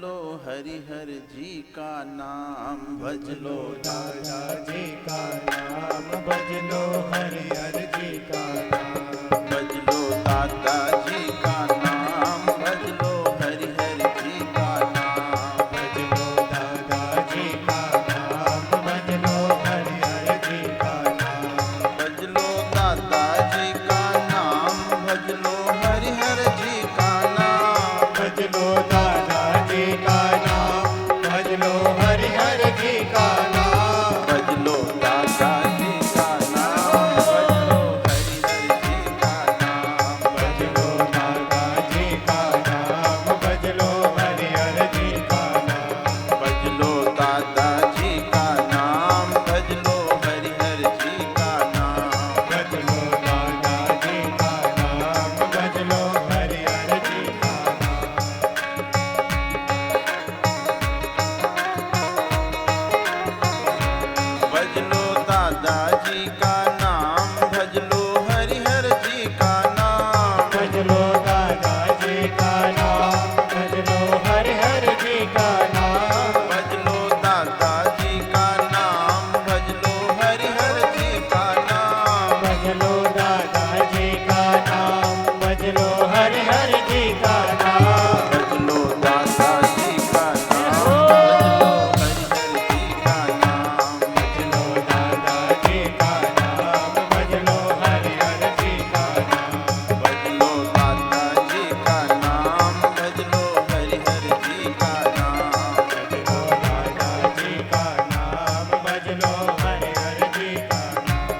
लो हरिहर जी का नाम, भज लो दादाजी का नाम, भज लो हरिहर जी का नाम, भज लो दादाजी का नाम, भज लो हरिहर जी का नाम, भज लो दादाजी का नाम, भज लो हरिहर जी का नाम, भज लो दादाजी का नाम, भज लो हरिहर जी का नाम, भज लो दादाजी का नाम, भज लो हरिहर जी का नाम, भज लो दादाजी का नाम, भज लो हरिहर जी का नाम, भज लो दादाजी का नाम, भज लो हरिहर जी का नाम, भज लो दादाजी का नाम, भज लो हरिहर जी का नाम, भज लो दादाजी का नाम, भज लो हरिहर जी का नाम, भज लो दादाजी का नाम, भज लो हरिहर जी का नाम, भज लो दादाजी का नाम, भज लो हरिहर जी का नाम, भज लो दादाजी का नाम, भज लो हरिहर जी का नाम, भज लो दादाजी का नाम, भज लो हरिहर जी का नाम, भज लो दादाजी का नाम, भज लो हरिहर जी का नाम, भज लो दादाजी का नाम, भज लो हरिहर जी का नाम,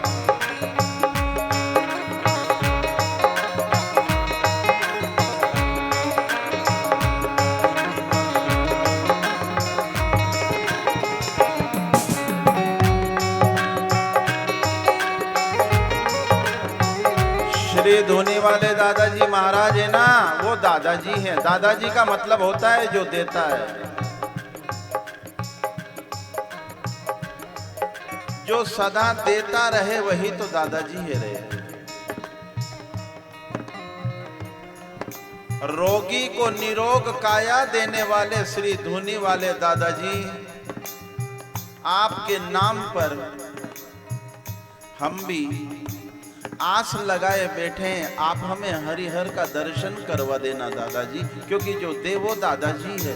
श्री धोने वाले दादाजी महाराज है ना, वो दादाजी हैं। दादाजी का मतलब होता है जो देता है, जो सदा देता रहे वही तो दादाजी है रहे। रोगी को निरोग काया देने वाले श्री धोनी वाले दादाजी, आपके नाम पर हम भी आस लगाए बैठे हैं। आप हमें हरिहर का दर्शन करवा देना दादाजी, क्योंकि जो दे वो दादाजी है।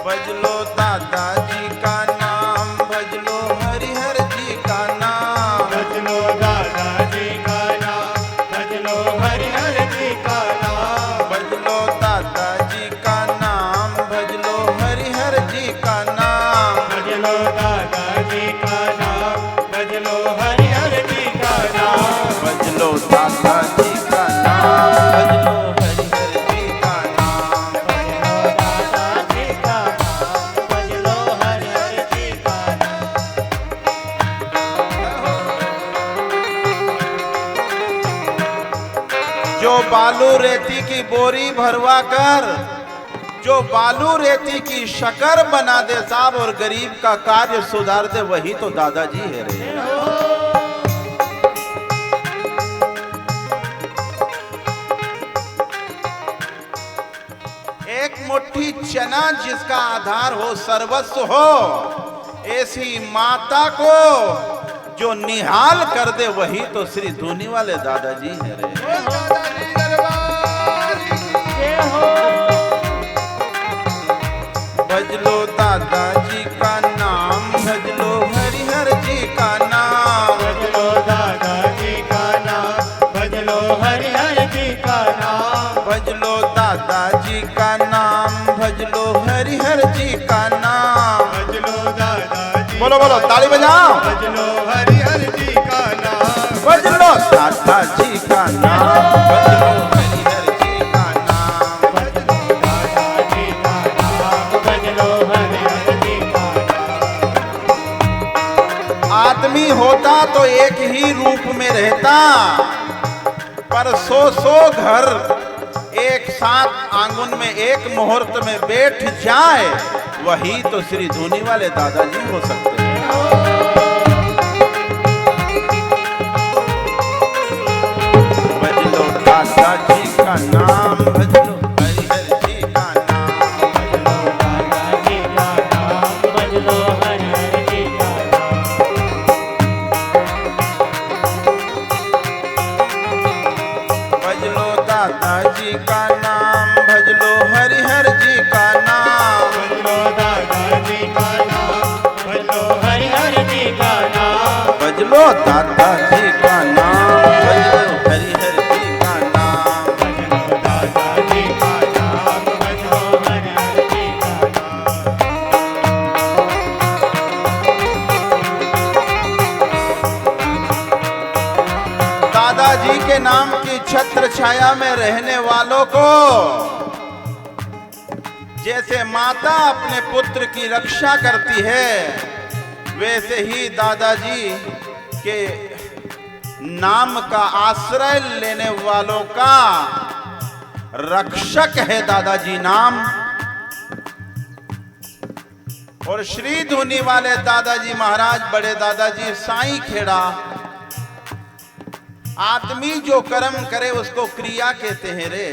भज लो दादाजी का नाम, भज लो हरिहर जी का नाम, भज लो दादाजी का नाम, भज लो हरिहर जी का नाम, भज लो दादाजी का नाम, भज लो हरिहर जी का नाम, भज लो दादाजी का नाम, भज लो हरिहर जी का नाम, भज लो दादाजी का नाम, भज लो हरिहर जी का नाम, दादाजी का नाम, भज लो हरिहर जी का नाम, जो बालू रेती की बोरी भरवा कर, जो बालू रेती की शकर बना दे साहब, और गरीब का कार्य सुधार दे, वही तो दादाजी है रे। एक मुट्ठी चना जिसका आधार हो, सर्वस्व हो, ऐसी माता को जो निहाल कर दे, वही तो श्री धोनी वाले दादाजी है रे। भज लो दादाजी का नाम, भज लो हरिहर जी का नाम, भज लो दादाजी का नाम, भज लो हरिहर जी का नाम, भज लो दादाजी का नाम, भज लो हरिहर जी का नाम। भज लो दादाजी, बोलो बोलो, ताली बजाओ। भज लो हरिहर जी का नाम, भज लो दादाजी का नाम, भज लो हरिहर जी का नाम, भज लो दादाजी का नाम, भज लो हरिहर जी का नाम। आदमी होता तो एक ही रूप में रहता, पर सौ घर एक साथ आंगन में एक मुहूर्त में बैठ जाए, वही तो श्री धोनी वाले दादाजी हो सकते हैं। दादाजी के नाम की छत्र छाया में रहने वालों को जैसे माता अपने पुत्र की रक्षा करती है, वैसे ही दादाजी के नाम का आश्रय लेने वालों का रक्षक है दादाजी नाम। और श्री धुनी वाले दादाजी महाराज, बड़े दादाजी साईं खेड़ा, आदमी जो कर्म करे उसको क्रिया कहते हैं रे,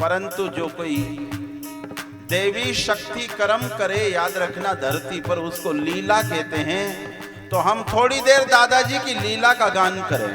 परंतु जो कोई देवी शक्ति कर्म करे, याद रखना धरती पर, उसको लीला कहते हैं। तो हम थोड़ी देर दादाजी की लीला का गान करें।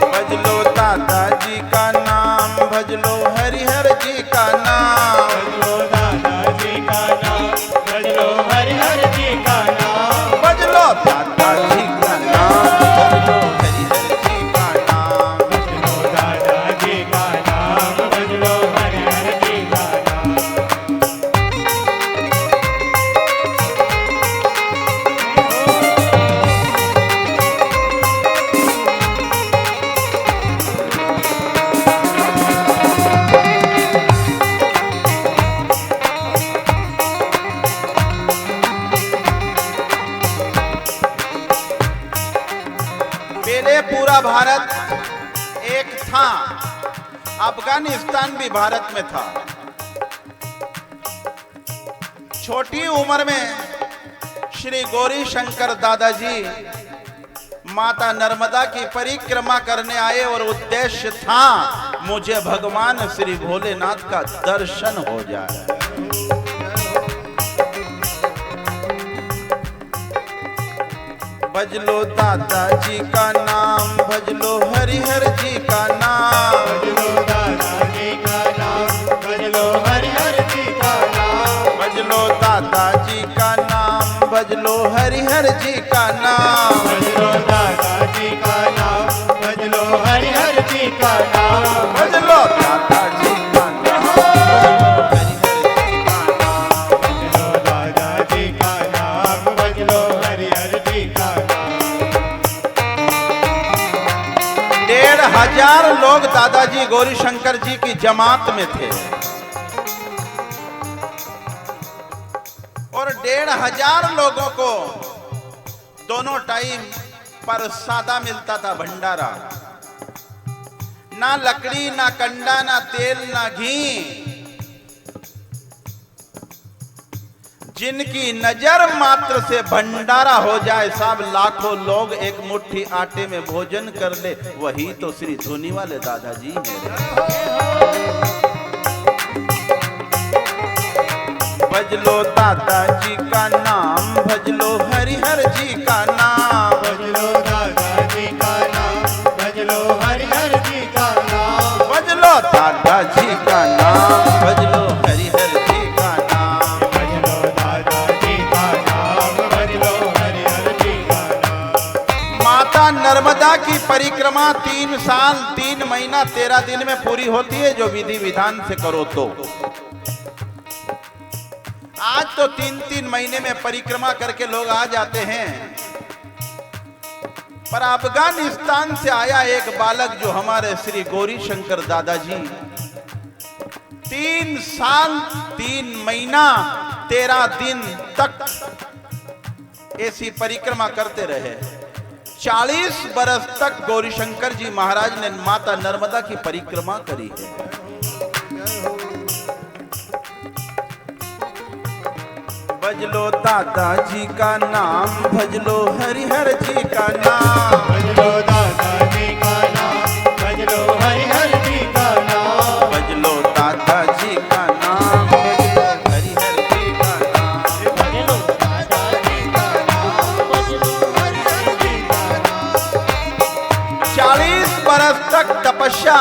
भज लो दादाजी का नाम, भज लो हरिहर जी का नाम, भज लो दादाजी का नाम, भज लो हरिहर जी का नाम, भज लो दादाजी का नाम, भज लो हरिहर जी का नाम, भज लो दादाजी का नाम, भज लो हरिहर जी का नाम। पहले पूरा भारत एक था, अफगानिस्तान भी भारत में था। छोटी उम्र में श्री गौरी शंकर दादाजी माता नर्मदा की परिक्रमा करने आए और उद्देश्य था मुझे भगवान श्री भोलेनाथ का दर्शन हो जाए। भज लो दादाजी का नाम, भज लो हरिहर जी का नाम, भज लो दादाजी का नाम, भज लो हरिहर जी का नाम, भज लो दादाजी का नाम, भज लो हरिहर जी का नाम, भज लो दादाजी का नाम, भज लो हरिहर जी का नाम, भज लो दादाजी का नाम, भज लो हरिहर जी का नाम। भज लो दादाजी का नाम, भज लो हरिहर जी का नाम। 1,500 लोग दादाजी गौरीशंकर जी की जमात में थे और 1,500 लोगों को दोनों टाइम पर सादा मिलता था भंडारा। ना लकड़ी, ना कंडा, ना तेल, ना घी। जिनकी नजर मात्र से भंडारा हो जाए, सब लाखों लोग एक मुट्ठी आटे में भोजन कर ले, वही तो श्री धुनी वाले दादाजी हैं। भज लो दादाजी का नाम, भज लो हरिहर जी का नाम, भज लो दादाजी का नाम, भज लो हरिहर जी का नाम, भज लो दादाजी का नाम, भज लो हरिहर जी का नाम। भज लो दादाजी का नाम, भज लो हरिहर जी का नाम। माता नर्मदा की परिक्रमा 3 साल 3 महीना 13 दिन में पूरी होती है, जो विधि विधान से करो तो। आज तो 3-3 महीने में परिक्रमा करके लोग आ जाते हैं, पर अफगानिस्तान से आया एक बालक जो हमारे श्री गौरी शंकर दादाजी 3 साल 3 महीना 13 दिन तक ऐसी परिक्रमा करते रहे। 40 बरस तक गौरीशंकर जी महाराज ने माता नर्मदा की परिक्रमा करी है। भज लो दादाजी का नाम, भज लो हरिहर जी का नाम, भज लो दादाजी का नाम, भज लो हरिहर जी का नाम, भज लो दादाजी का नाम, भज लो हरिहर जी का नाम, भज लो दादाजी का नाम, भज लो हरिहर जी का नाम। 40 बरस तक तपस्या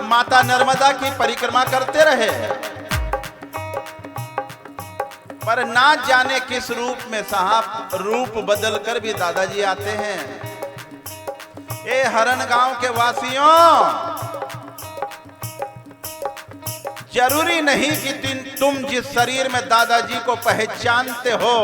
माता नर्मदा की परिक्रमा करते रहे, पर ना जाने किस रूप में साहब रूप बदल कर भी दादाजी आते हैं। ए हरन गांव के वासियों, जरूरी नहीं कि तुम जिस शरीर में दादाजी को पहचानते हो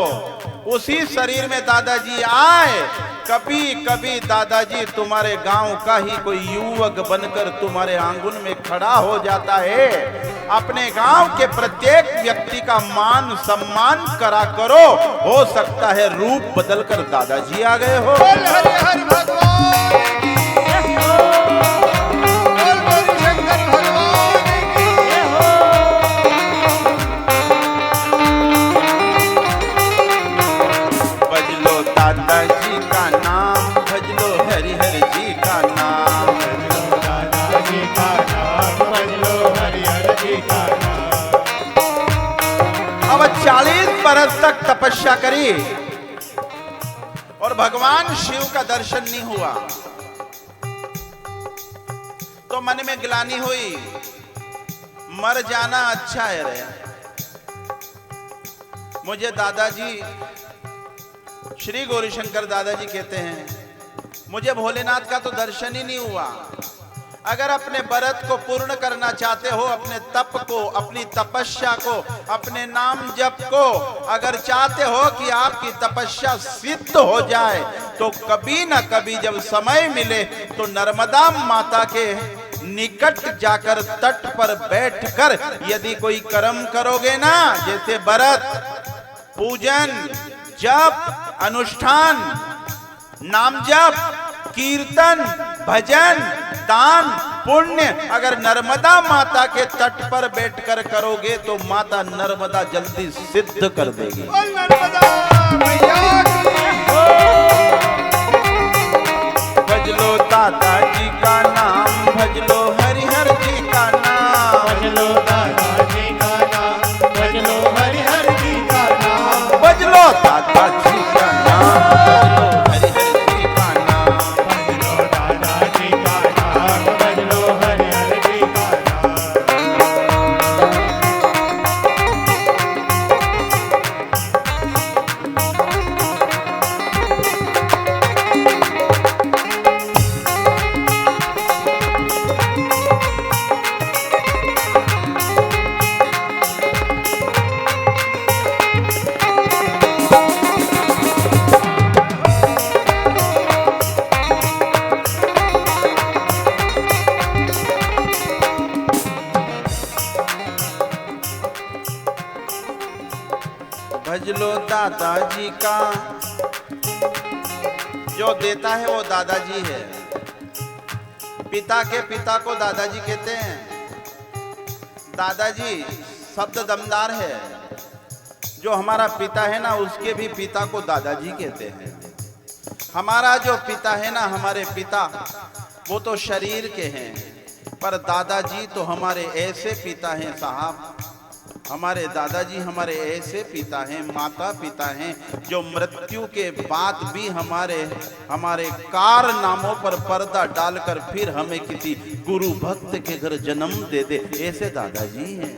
उसी शरीर में दादाजी आए। कभी कभी दादाजी तुम्हारे गांव का ही कोई युवक बनकर तुम्हारे आंगन में खड़ा हो जाता है। अपने गांव के प्रत्येक व्यक्ति का मान सम्मान करा करो। हो सकता है रूप बदलकर दादाजी आ गए हो। बोल हरि हरि भगवान की बोल बोल शंकर भगवान की भज लो दादाजी का नाम, भज लो हरि हरि जी का नाम। दादाजी का नाम भज लो हरि हरि जी का नाम। अब 40 बरस तक तपस्या करी और भगवान शिव का दर्शन नहीं हुआ तो मन में ग्लानि हुई, मर जाना अच्छा है रे। मुझे दादाजी श्री गौरीशंकर दादाजी कहते हैं, मुझे भोलेनाथ का तो दर्शन ही नहीं हुआ। अगर अपने व्रत को पूर्ण करना चाहते हो, अपने तप को, अपनी तपस्या को, अपने नाम जप को अगर चाहते हो कि आपकी तपस्या सिद्ध हो जाए तो कभी ना कभी जब समय मिले तो नर्मदा माता के निकट जाकर तट पर बैठकर यदि कोई कर्म करोगे ना, जैसे व्रत, पूजन, जप, अनुष्ठान, नाम जप, कीर्तन, भजन, दान, पुण्य अगर नर्मदा माता के तट पर बैठकर करोगे तो माता नर्मदा जल्दी सिद्ध कर देगी। बोल नर्मदा मैया की भज लो दादाजी का नाम, भज लो हरि हर जी का नाम। भज लो दादाजी का नाम भज लो हरि हरि जी का नाम। भज लो दादाजी का नाम, भज लो हरि हर जी का नाम। भज लो दादाजी का नाम भज लो हरि हरि जी का नाम। भज लो दादाजी का, जो देता है वो दादाजी है। पिता के पिता को दादाजी कहते हैं। दादाजी शब्द दमदार है। जो हमारा पिता है ना उसके भी पिता को दादाजी कहते हैं। हमारा जो पिता है ना, हमारे पिता वो तो शरीर के हैं, पर दादाजी तो हमारे ऐसे पिता हैं साहब। हमारे दादाजी हमारे ऐसे पिता हैं, माता पिता हैं जो मृत्यु के बाद भी हमारे कारनामों पर पर्दा डालकर फिर हमें किसी गुरु भक्त के घर जन्म दे दे, ऐसे दादाजी हैं।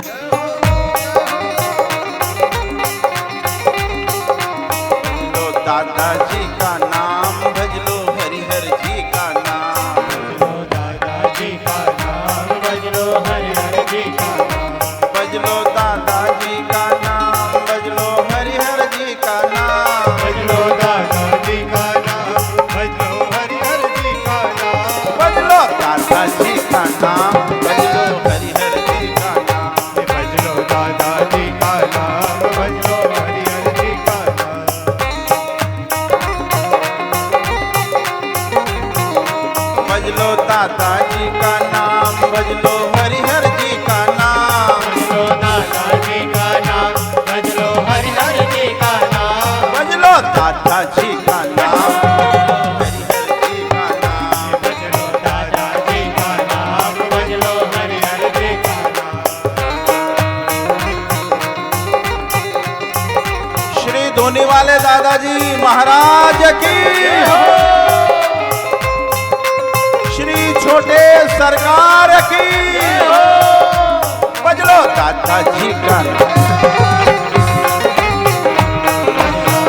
लो दादाजी का नाम, भज लो हरि हर जी का नाम। भज लो दादाजी का नाम भज लो हरि हरि जी का नाम। भज लो दादाजी का नाम, भज लो हरि हर जी का नाम। भज लो दादाजी का नाम भज लो हरि हरि जी का नाम। भज लो दादाजी का नाम, भज लो हरि हर जी का नाम। भज लो दादाजी का नाम भज लो हरि हरि जी का नाम। भज लो दादाजी का नाम, भज लो हरि हर जी का नाम। भज लो दादाजी का नाम भज लो हरि हरि जी का नाम। भज लो दादाजी का नाम, हरि हर जी का नाम। भज लो दादाजी का नाम भज लो हरि हरि जी का नाम। श्री धोनी वाले दादाजी महाराज की, श्री छोटे सरकार की। भज लो दादाजी का नाम।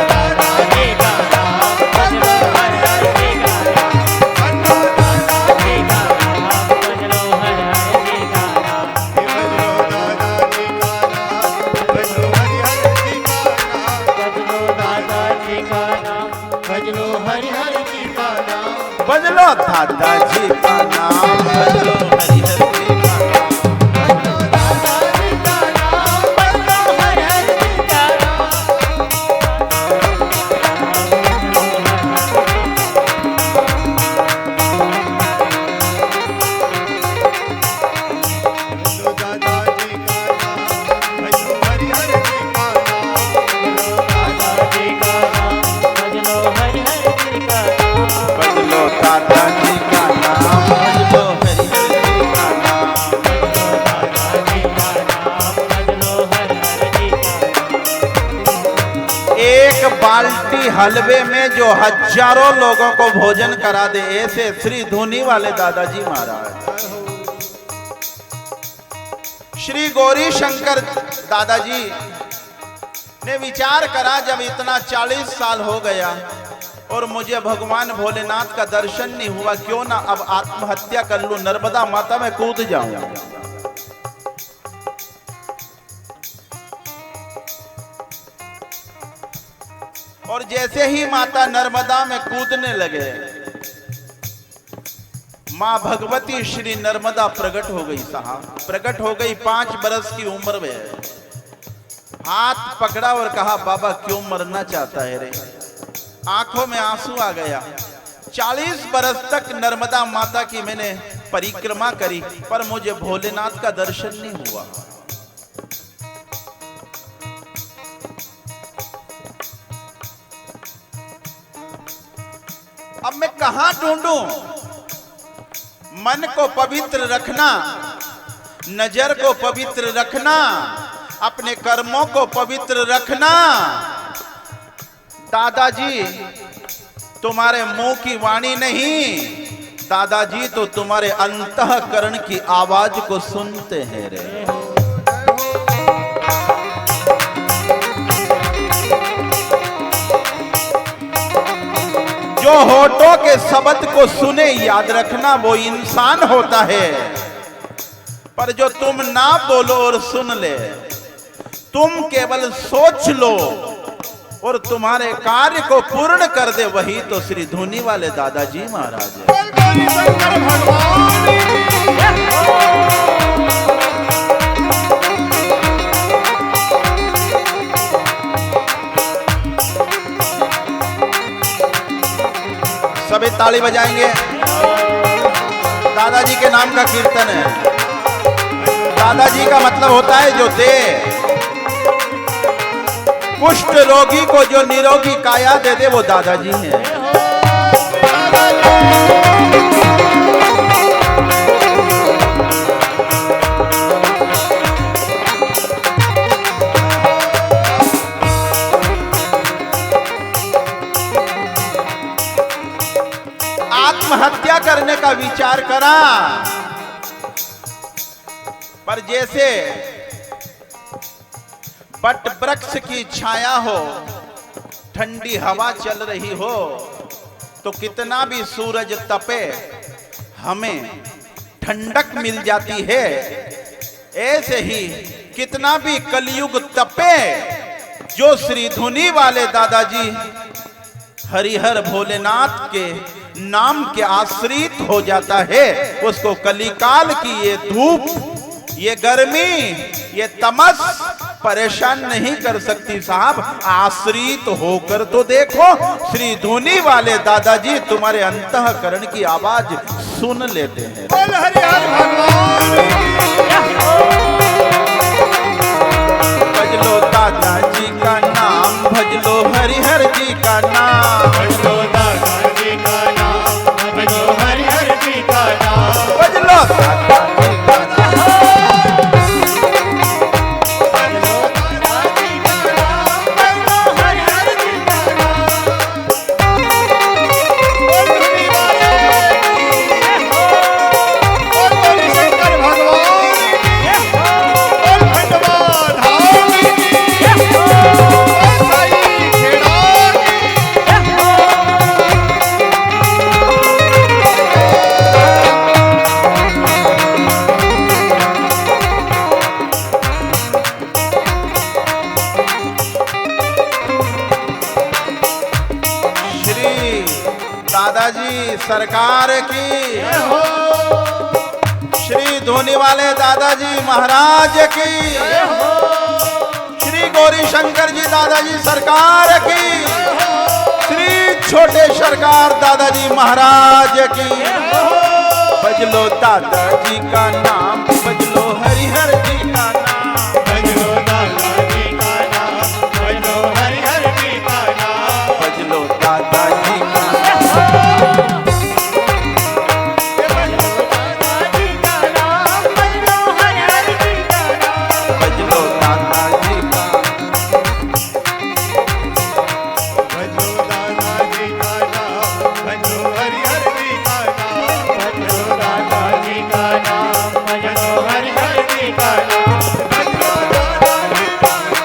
दादाजी का नाम भज लो हरि हरि जी का नाम। दादाजी का नाम भज लो हरि हरि जी का नाम। भज लो लो हरि हरि जी का नाम बजलो दादाजी का नाम, बजलो हरिहर जी का नाम। दादाजी का नाम बजलो हरि हरि जी का नाम बजलो दादाजी का नाम बजलो हरि हरि जी का नाम बजलो दादाजी का नाम बजलो हरि हरि जी का नाम बजलो दादाजी का नाम, बजलो हरिहर जी का नाम। एक बाल्टी हलवे में जो हजारों लोगों को भोजन करा दे, ऐसे श्री धुनी वाले दादाजी महाराज। श्री गौरी शंकर दादाजी ने विचार करा, जब इतना 40 साल हो गया और मुझे भगवान भोलेनाथ का दर्शन नहीं हुआ, क्यों ना अब आत्महत्या कर लूं, नर्मदा माता में कूद जाऊं। और जैसे ही माता नर्मदा में कूदने लगे, मां भगवती श्री नर्मदा प्रकट हो गई साहब, प्रकट हो गई 5 बरस की उम्र में। हाथ पकड़ा और कहा, बाबा क्यों मरना चाहता है रे? आंखों में आंसू आ गया। 40 बरस तक नर्मदा माता की मैंने परिक्रमा करी, पर मुझे भोलेनाथ का दर्शन नहीं हुआ। अब मैं कहां ढूंढूं? मन को पवित्र रखना, नजर को पवित्र रखना, अपने कर्मों को पवित्र रखना। दादाजी तुम्हारे मुंह की वाणी नहीं, दादाजी तो तुम्हारे अंतःकरण की आवाज को सुनते हैं रे। जो होठों के शब्द को सुने, याद रखना वो इंसान होता है, पर जो तुम ना बोलो और सुन ले, तुम केवल सोच लो और तुम्हारे कार्य को पूर्ण कर दे, वही तो श्री धुनी वाले दादाजी महाराज है। सभी ताली बजाएंगे। दादाजी के नाम का कीर्तन है। दादाजी का मतलब होता है जो दे। कुष्ठ रोगी को जो निरोगी काया दे दे, वो दादाजी हैं। आत्महत्या करने का विचार करा, पर जैसे बट वृक्ष की छाया हो, ठंडी हवा चल रही हो, तो कितना भी सूरज तपे हमें ठंडक मिल जाती है। ऐसे ही कितना भी कलयुग तपे, जो श्री धुनी वाले दादाजी हरिहर भोलेनाथ के नाम के आश्रित हो जाता है, उसको कलिकाल की ये धूप, ये गर्मी, ये तमस परेशान नहीं कर सकती साहब। आश्रित होकर तो देखो, श्री धुनी वाले दादाजी तुम्हारे अंतःकरण की आवाज सुन लेते हैं। बोल हरिहर भगवान भजलो दादाजी का नाम, भजलो हरिहर जी का नाम, बजलो दादाजी का नाम बजलो हरिहर जी का नाम भजलो दादाजी का नाम। बजलो दादाजी का नाम बजलो हरिहर जी का नाम। बोल धुनी वाले बोल गौरी शंकर भगवान दादाजी सरकार की, श्री धोनी वाले दादाजी महाराज की, श्री गौरी शंकर जी दादाजी सरकार की, श्री छोटे सरकार दादाजी महाराज की। बजलो दादाजी का नाम, बजलो हरिहर जी का नाम, बजलो दादाजी का नाम, बजलो हरिहर जी का नाम, बजलो दादाजी का बजलो दादाजी का नाम, बजलो हरिहर जी का नाम, बजलो दादाजी का, बजलो दादाजी का नाम, बजलो हरिहर जी का नाम, बजलो दादाजी का नाम, बजलो हरिहर जी का नाम, बजलो दादाजी का नाम।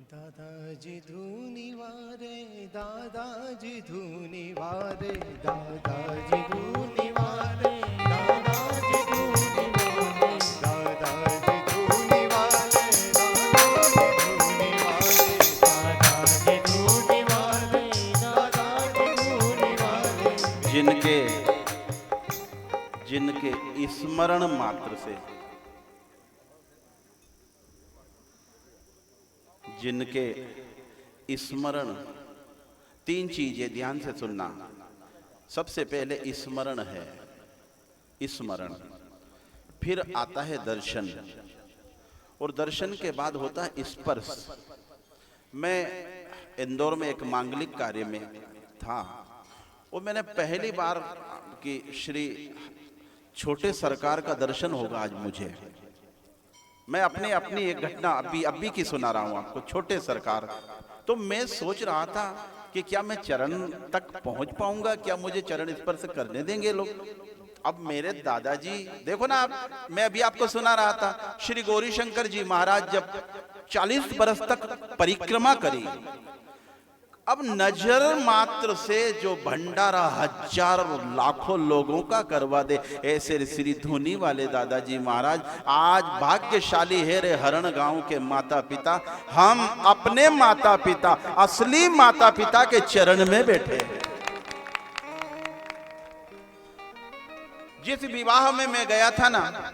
दादाजी धूनी वारे, दादाजी धूनी वारे, दादाजी धूनी वारे, दादाजी धूनी वारे, दादाजी धूनी वारे, दादाजी धूनी वारे, दादाजी धूनी वारे। जिनके स्मरण मात्र से, जिनके स्मरण, तीन चीजें ध्यान से सुनना। सबसे पहले स्मरण है, स्मरण, फिर आता है दर्शन, और दर्शन के बाद होता है स्पर्श। मैं इंदौर में एक मांगलिक कार्य में था, और मैंने पहली बार कि श्री छोटे सरकार का दर्शन होगा आज मुझे। मैं अपनी एक घटना अभी की सुना रहा हूं आपको, छोटे सरकार। तो मैं सोच रहा था कि क्या मैं चरण तक पहुंच पाऊंगा, क्या मुझे चरण स्पर्श करने देंगे लोग। अब मेरे दादाजी देखो ना, आप, मैं अभी आपको सुना रहा था, श्री गौरी शंकर जी महाराज जब 40 बरस तक परिक्रमा करी, अब नजर मात्र से जो भंडारा हजारों लाखों लोगों का करवा दे, ऐसे श्री धुनी वाले दादाजी महाराज आज भाग्यशाली है रे हरण गांव के माता पिता। हम अपने माता पिता, असली माता पिता के चरण में बैठे हैं। जिस विवाह में मैं गया था ना,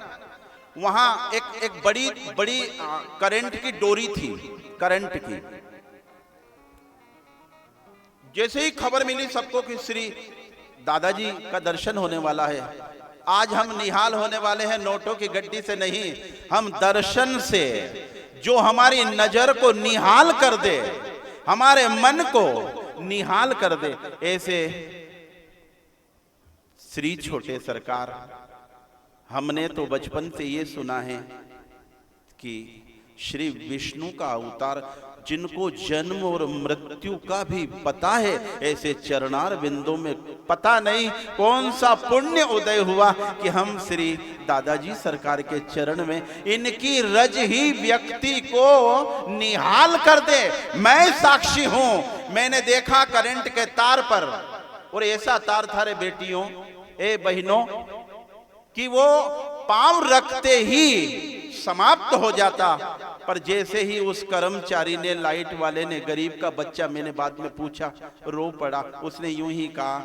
वहां एक बड़ी बड़ी करंट की डोरी थी, करंट की। जैसे ही खबर मिली सबको कि श्री दादाजी का दर्शन होने वाला है, आज हम निहाल होने वाले हैं नोटों की गड्डी से नहीं, हम दर्शन से जो हमारी नजर को निहाल कर दे, हमारे मन को निहाल कर दे, ऐसे श्री छोटे सरकार। हमने तो बचपन से ये सुना है कि श्री विष्णु का अवतार, जिनको जन्म और मृत्यु का भी पता है, ऐसे चरणार बिंदों में पता नहीं कौन सा पुण्य उदय हुआ कि हम श्री दादाजी सरकार के चरण में इनकी रज ही व्यक्ति को निहाल कर दे। मैं साक्षी हूं, मैंने देखा करंट के तार पर, और ऐसा तार था रे बेटियों, ए बहनों, कि वो पांव रखते ही समाप्त हो जाता। पर जैसे ही उस कर्मचारी ने, लाइट वाले ने, गरीब का बच्चा, मैंने बाद में पूछा, रो पड़ा। उसने यूं ही कहा,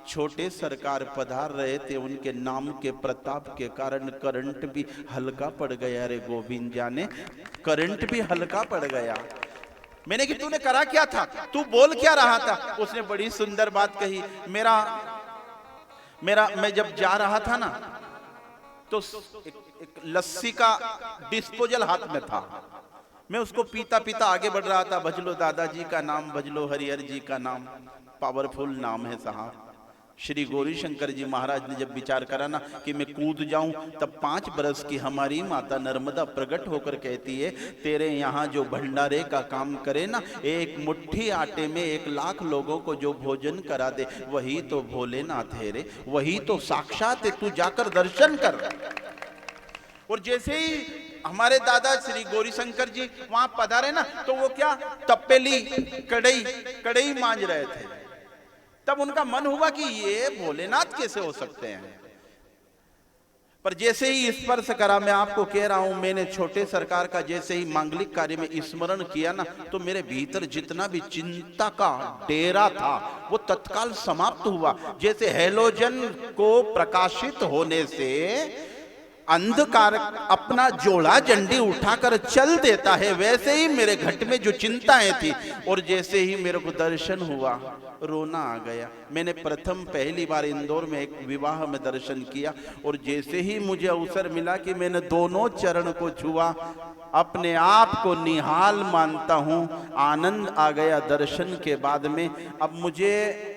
छोटे सरकार पधार रहे थे, उनके नाम के प्रताप के कारण करंट भी हल्का पड़ गया रे गोविंद जाने, करंट भी हल्का पड़ गया। मैंने कि तूने करा क्या था, तू बोल क्या रहा था? उसने बड़ी सुंदर बात कही, मैं जब जा रहा था ना, तो एक लस्सी का डिस्पोजल हाथ में था, मैं उसको पीता पीता आगे बढ़ रहा था। भजलो दादाजी का नाम, भजलो हरिहर जी का नाम, पावरफुल नाम है साहब। श्री गौरी शंकर जी महाराज ने जब विचार करा ना कि मैं कूद जाऊं, तब 5 बरस की हमारी माता नर्मदा प्रकट होकर कहती है, तेरे यहाँ जो भंडारे का काम करे ना, एक मुट्ठी आटे में 1 लाख लोगों को जो भोजन करा दे, वही तो भोलेनाथ है रे, वही तो साक्षात है, तू जाकर दर्शन कर। और जैसे ही हमारे दादा श्री गौरी शंकर जी वहां पधारे ना, तो वो क्या तपेली कड़ई मांज रहे थे। तब उनका मन हुआ कि ये भोलेनाथ कैसे हो सकते हैं। पर जैसे ही स्पर्श करा, मैं आपको कह रहा हूं, मैंने छोटे सरकार का जैसे ही मांगलिक कार्य में स्मरण किया ना, तो मेरे भीतर जितना भी चिंता का डेरा था वो तत्काल समाप्त हुआ। जैसे हेलोजन को प्रकाशित होने से अंधकार अपना जोड़ा झंडी उठाकर चल देता है, वैसे ही मेरे घट में जो चिंताएं थी, और जैसे ही मेरे को दर्शन हुआ, रोना आ गया। मैंने पहली बार इंदौर में एक विवाह में दर्शन किया, और जैसे ही मुझे अवसर मिला कि मैंने दोनों चरण को छुआ, अपने आप को निहाल मानता हूं, आनंद आ गया दर्शन के बाद में। अब मुझे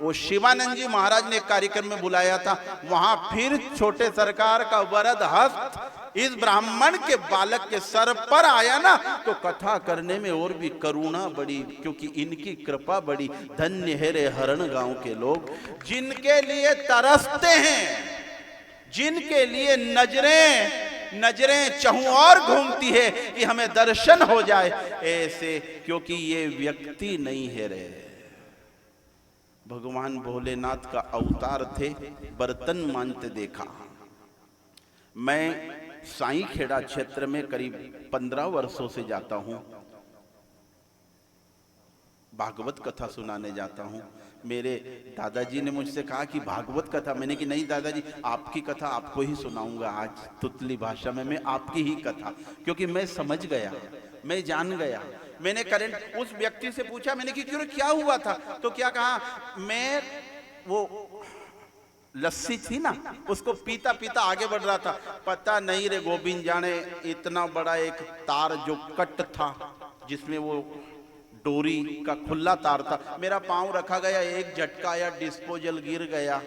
वो शिवानंद जी महाराज ने एक कार्यक्रम में बुलाया था, वहां फिर छोटे सरकार का वरद हस्त इस ब्राह्मण के बालक के सर पर आया ना, तो कथा करने में और भी करुणा बढ़ी, क्योंकि इनकी कृपा बड़ी। धन्य है रे हरण गांव के लोग, जिनके लिए तरसते हैं, जिनके लिए नजरें चहु और घूमती है कि हमें दर्शन हो जाए ऐसे, क्योंकि ये व्यक्ति नहीं है रे, भगवान भोलेनाथ का अवतार थे। बर्तन मानते देखा। मैं साई खेड़ा क्षेत्र में करीब 15 वर्षों से जाता हूं, भागवत कथा सुनाने जाता हूं। मेरे दादाजी ने मुझसे कहा कि भागवत कथा, मैंने कि नहीं दादाजी, आपकी कथा आपको ही सुनाऊंगा आज तुतली भाषा में, मैं आपकी ही कथा, क्योंकि मैं समझ गया, मैं जान गया। मैंने करंट उस व्यक्ति से पूछा, मैंने कि क्यों, क्या हुआ था? तो क्या कहा, मैं वो लस्सी थी ना, उसको पीता पीता आगे बढ़ रहा था, पता नहीं रे गोविंद जाने, इतना बड़ा एक तार जो कट था, जिसमें वो डोरी का खुला तार था, मेरा पांव रखा गया, एक झटका आया, डिस्पोजल गिर गया,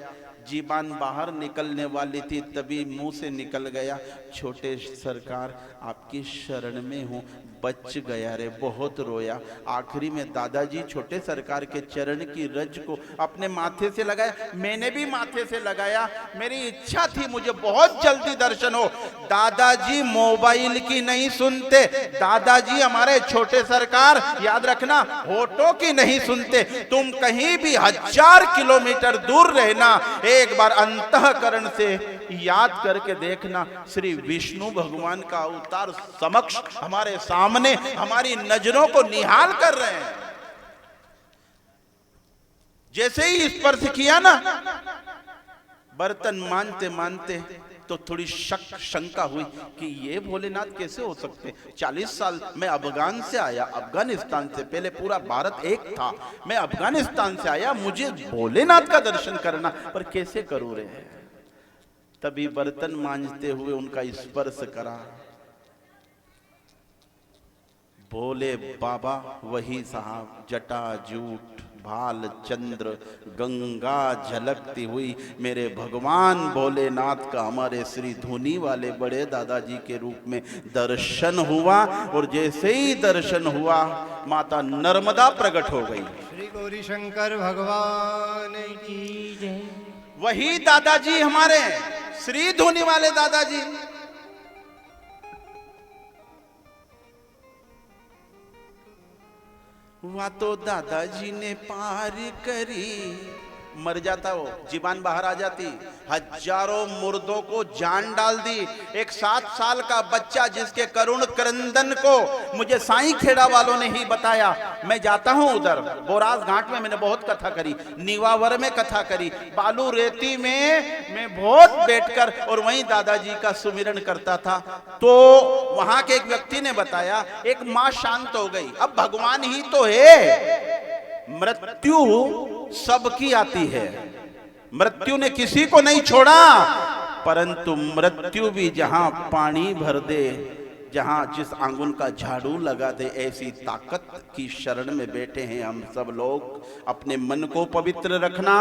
जीबान बाहर निकलने वाली थी, तभी मुंह से निकल गया, छोटे सरकार आपकी शरण में हूं, बच गया रे, बहुत रोया। आखिरी में दादाजी छोटे सरकार के चरण की रज को अपने माथे से लगाया, मैंने भी माथे से लगाया। मेरी इच्छा थी मुझे बहुत जल्दी दर्शन हो। दादाजी मोबाइल की नहीं सुनते, दादाजी हमारे छोटे सरकार याद रखना होठों की नहीं सुनते। तुम कहीं भी 1000 किलोमीटर दूर रहना, एक बार अंतःकरण से याद करके देखना, श्री विष्णु भगवान का अवतार समक्ष हमारे सामने हमारी नजरों को निहाल कर रहे हैं। जैसे ही स्पर्श किया ना, बर्तन मानते मानते तो थोड़ी शंका हुई कि ये भोलेनाथ कैसे हो सकते। 40 साल मैं अफगान से आया, अफगानिस्तान से, पहले पूरा भारत एक था, मैं अफगानिस्तान से आया, मुझे भोलेनाथ का दर्शन करना, पर कैसे करूं रे। तभी बर्तन मांजते हुए उनका स्पर्श करा, भोले बाबा वही साहब, जटा जूट भाल चंद्र, गंगा झलकती हुई मेरे भगवान भोलेनाथ का हमारे श्री धुनी वाले बड़े दादाजी के रूप में दर्शन हुआ। और जैसे ही दर्शन हुआ, माता नर्मदा प्रकट हो गई। श्री गौरी शंकर भगवान की जय। वही दादाजी हमारे श्री धुनी वाले दादाजी। वह तो दादाजी ने पार करी, मर जाता वो, जीवान बाहर आ जाती, हजारों मुर्दों को जान डाल दी। एक 7 साल का बच्चा जिसके करुण क्रंदन को मुझे साईं खेड़ा वालों ने ही बताया। मैं जाता हूं उधर, बोरास घाट में मैंने बहुत कथा करी, नीवावर में कथा करी, बालू रेती में मैं बहुत बैठकर और वहीं दादाजी का सुमिरन करता था। तो वहां के एक व्यक्ति ने बताया, एक मां शांत हो गई। अब भगवान ही तो है, मृत्यु सबकी आती है, मृत्यु ने किसी को नहीं छोड़ा, परंतु मृत्यु भी जहां पानी भर दे, जहां जिस आंगन का झाड़ू लगा दे, ऐसी ताकत की शरण में बैठे हैं हम सब लोग। अपने मन को पवित्र रखना,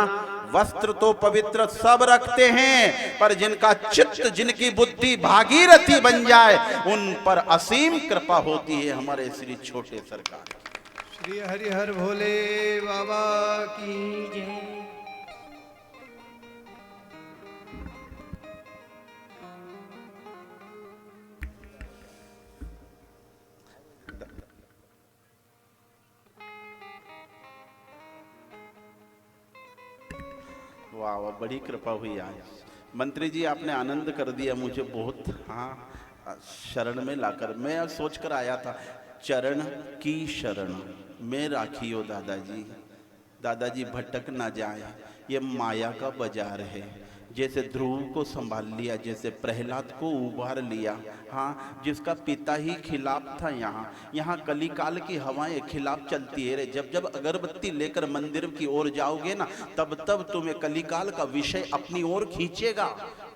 वस्त्र तो पवित्र सब रखते हैं, पर जिनका चित्त, जिनकी बुद्धि भागीरथी बन जाए, उन पर असीम कृपा होती है हमारे श्री छोटे सरकार की। श्री हरिहर भोले बाबा की जय। वाह वाह, बड़ी कृपा हुई आज। मंत्री जी आपने आनंद कर दिया मुझे बहुत। हाँ, शरण में लाकर मैं सोच कर आया था, चरण की शरण में राखियो दादाजी, दादाजी भटक ना जाए। ये माया का बाजार है, जैसे ध्रुव को संभाल लिया, जैसे प्रहलाद को उबार लिया। हाँ, जिसका पिता ही खिलाफ था, यहाँ कलिकाल की हवाएं खिलाफ चलती है रे। जब जब अगरबत्ती लेकर मंदिर की ओर जाओगे ना, तब तब तुम्हें कलिकाल का विषय अपनी ओर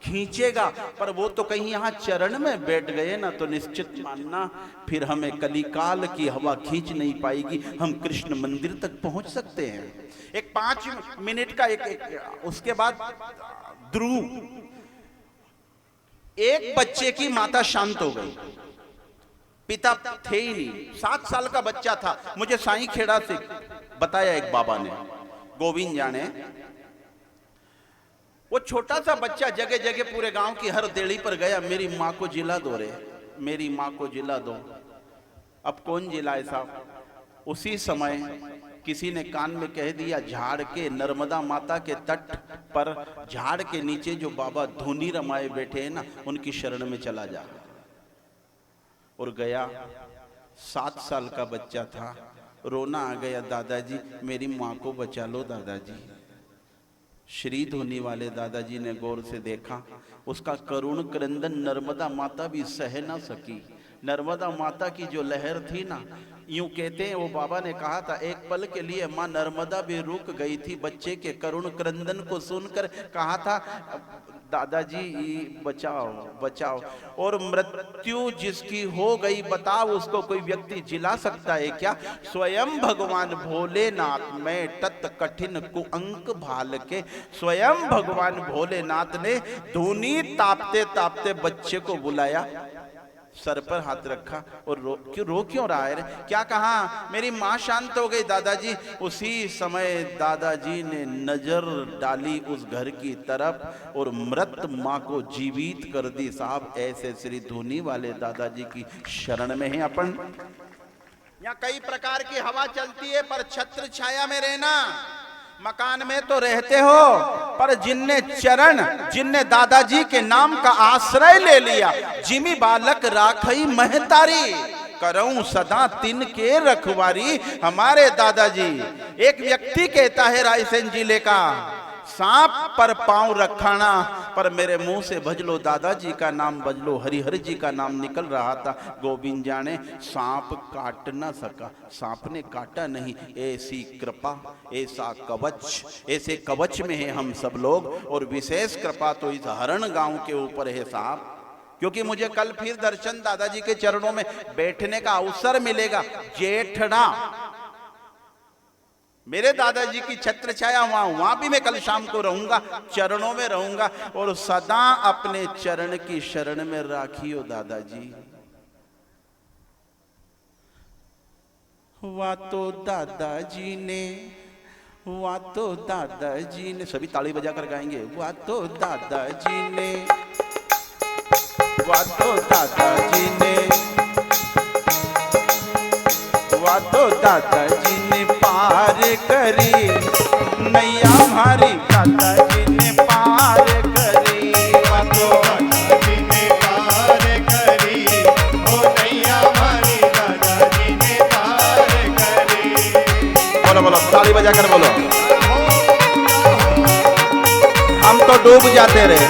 खींचेगा। पर वो तो कहीं यहाँ चरण में बैठ गए ना, तो निश्चित मानना फिर हमें कलिकाल की हवा खींच नहीं पाएगी, हम कृष्ण मंदिर तक पहुंच सकते हैं। एक 5 मिनट का एक उसके बाद ध्रुव, एक बच्चे की माता शांत हो गई, पिता थे ही नहीं, 7 साल का बच्चा था। मुझे साईं खेड़ा से बताया एक बाबा ने, गोविंद जाने, वो छोटा सा बच्चा जगह जगह पूरे गांव की हर देड़ी पर गया, मेरी माँ को जिला दो रे, मेरी माँ को जिला दो। अब कौन जिलाए साहब? उसी समय किसी ने कान में कह दिया, झाड़ के नर्मदा माता के तट पर, झाड़ के नीचे जो बाबा धुनी रमाए बैठे हैं ना, उनकी शरण में चला जा। और गया, 7 साल का बच्चा था, रोना आ गया, दादाजी मेरी माँ को बचा लो दादाजी। श्री धुनी वाले दादाजी ने गौर से देखा, उसका करुण क्रंदन नर्मदा माता भी सह ना सकी। नर्मदा माता की जो लहर थी ना, यूं कहते हैं, वो बाबा ने कहा था, एक पल के लिए माँ नर्मदा भी रुक गई थी बच्चे के करुण क्रंदन को सुनकर। कहा था, दादाजी बचाओ। और मृत्यु जिसकी हो गई, बताओ उसको कोई व्यक्ति जिला सकता है क्या? स्वयं भगवान भोलेनाथ में तत् कठिन कुअंक भाल के, स्वयं भगवान भोलेनाथ ने धुनी तापते तापते बच्चे को बुलाया, सर पर हाथ रखा और रो क्यों रहा है रे? क्या कहा? मेरी माँ शांत हो गई दादाजी। उसी समय दादाजी ने नजर डाली उस घर की तरफ और मृत माँ को जीवित कर दी। साहब ऐसे श्री धुनी वाले दादाजी की शरण में है अपन। यहाँ कई प्रकार की हवा चलती है, पर छत्र छाया में रहना। मकान में तो रहते हो, पर जिनने दादाजी के नाम का आश्रय ले लिया, जिमी बालक राखई महतारी, करऊं सदा तिन के रखवारी। हमारे दादाजी, एक व्यक्ति कहता है रायसेन जिले का, सांप पर पांव रखाना, पर मेरे मुंह से भजलो दादाजी का नाम बजलो, हरिहर जी का नाम निकल रहा था। गोविंद जाने सांप काट ना सका, सांप ने काटा नहीं। ऐसी कृपा, ऐसा कवच, ऐसे कवच में है हम सब लोग। और विशेष कृपा तो इस हरण गांव के ऊपर है साहब, क्योंकि मुझे कल फिर दर्शन दादाजी के चरणों में बैठने का अवसर मिलेगा। जेठड़ा मेरे दादाजी की छत्र छाया वहां भी मैं कल शाम को रहूंगा, चरणों में रहूंगा। और सदा अपने चरण की शरण में राखियो दादाजी। वा तो दादाजी ने, वा तो दादाजी ने, सभी ताली बजाकर गाएंगे। वा तो दादाजी ने, वा तो दादाजी ने, वा तो दादाजी ने पार करी नैया हमारी, दादाजी ने पार करी। वा तो दादाजी ने पार करी, ओ नैया हमारी, दादाजी ने पार करी। बोलो बोलो, ताली बजा कर बोलो। हम तो डूब जाते रहे,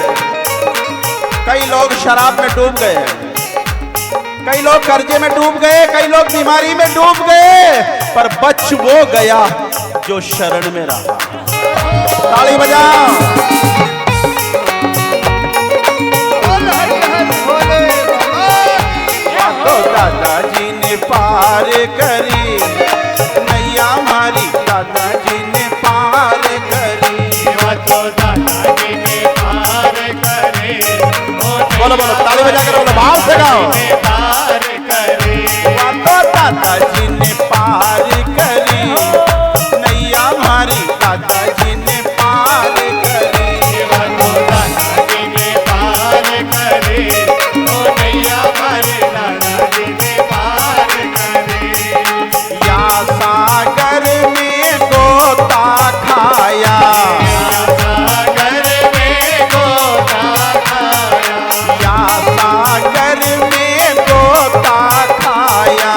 कई लोग शराब में डूब गए, कई लोग कर्जे में डूब गए, कई लोग बीमारी में डूब गए, पर बच वो गया जो शरण में रहा। ताली बजाओ। तो दादाजी ने पार करी नैया हमारी, दादाजी ने पार करी। तो दादाजी ने पार करे, बोलो बोलो, ताली बजा कर बोलो, भाव से गाओ। तो दादाजी ने पार करी नैया हमारी, दादाजी ने पार करी। तो दादाजी ने पार करे, ओ नैया हमारी, दादाजी ने पार करे। या सागर में गोता खाया, सागर में गोता खाया, या सागर में गोता खाया,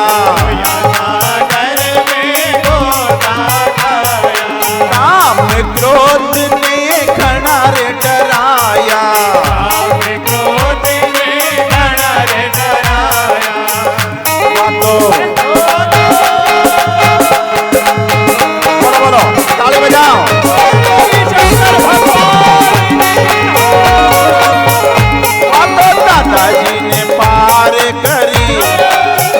सागर में गोता खाया। काम क्रोध ने घना रे डराया, काम क्रोध में घना रे डराया। बोलो बोलो, ताली बजाओ। दादाजी ने पार करी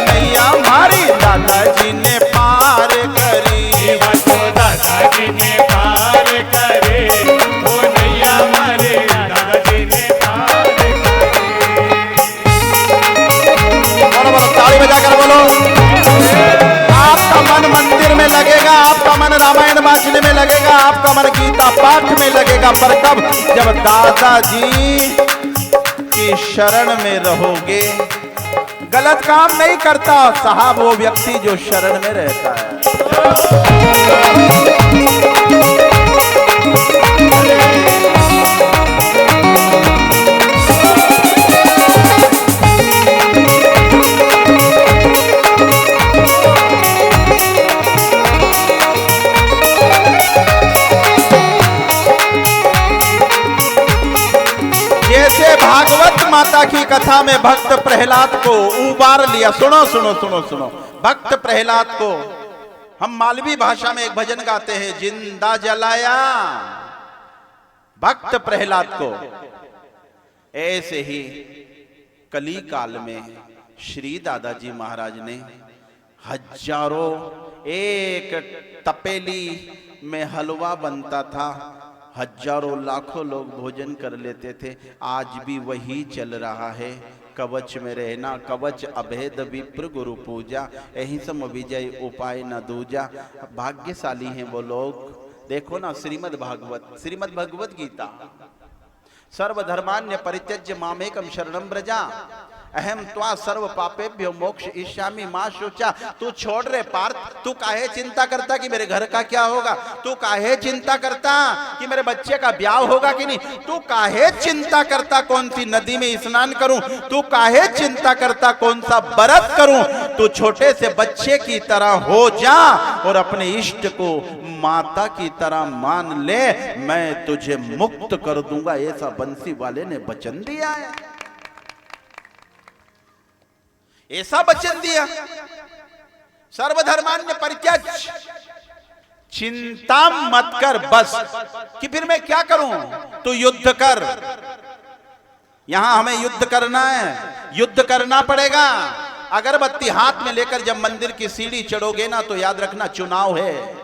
नैया हमारी, दादाजी ने पार करी। तो दादाजी ने पार करे, ओ नैया हमारे, दादाजी ने पार करे। बोलो बोलो, ताली बजा कर बोलो। आपका मन मंदिर में लगेगा, आपका मन रामायण वाचने में लगेगा, आपका मन गीता पाठ में लगेगा, पर कब? जब दादाजी की शरण में रहोगे। गलत काम नहीं करता साहब वो व्यक्ति जो शरण में रहता है। जैसे भागवत माता की कथा में भक्त प्रहलाद को उबार लिया। सुनो सुनो सुनो सुनो, भक्त प्रहलाद को हम मालवी भाषा में एक भजन गाते हैं, जिंदा जलाया भक्त प्रहलाद को। ऐसे ही कली काल में श्री दादाजी महाराज ने हजारों, एक तपेली में हलवा बनता था, हजारों लाखों लोग भोजन कर लेते थे। आज भी वही चल रहा है। कवच में रहना, कवच अभेद विप्र गुरु पूजा, यही सम विजय उपाय न दूजा। भाग्यशाली हैं वो लोग। देखो ना श्रीमद् भगवत गीता, सर्वधर्मान्य परित्यज्य मामेकम शरणं व्रजा अहम त्वा सर्व पापेभ्यो मोक्ष इष्यामि मा शुचा। तू छोड़ रे पार्थ, तू काहे चिंता करता कि मेरे घर का क्या होगा, तू काहे चिंता करता कि मेरे बच्चे का ब्याह होगा कि नहीं, तू काहे चिंता करता कौन सी नदी में स्नान करूं, तू काहे चिंता करता कौन सा व्रत करूं। तू छोटे से बच्चे की तरह हो जा और अपने इष्ट को माता की तरह मान ले, मैं तुझे मुक्त कर दूंगा। ऐसा बंसी वाले ने वचन दिया है, ऐसा वचन दिया। सर्वधर्मान्य परित्यज्य, चिंता मत कर बस कि फिर मैं क्या करूं, तू युद्ध कर। यहां हमें युद्ध करना है, युद्ध करना पड़ेगा। अगरबत्ती हाथ में लेकर जब मंदिर की सीढ़ी चढ़ोगे ना, तो याद रखना चुनाव है।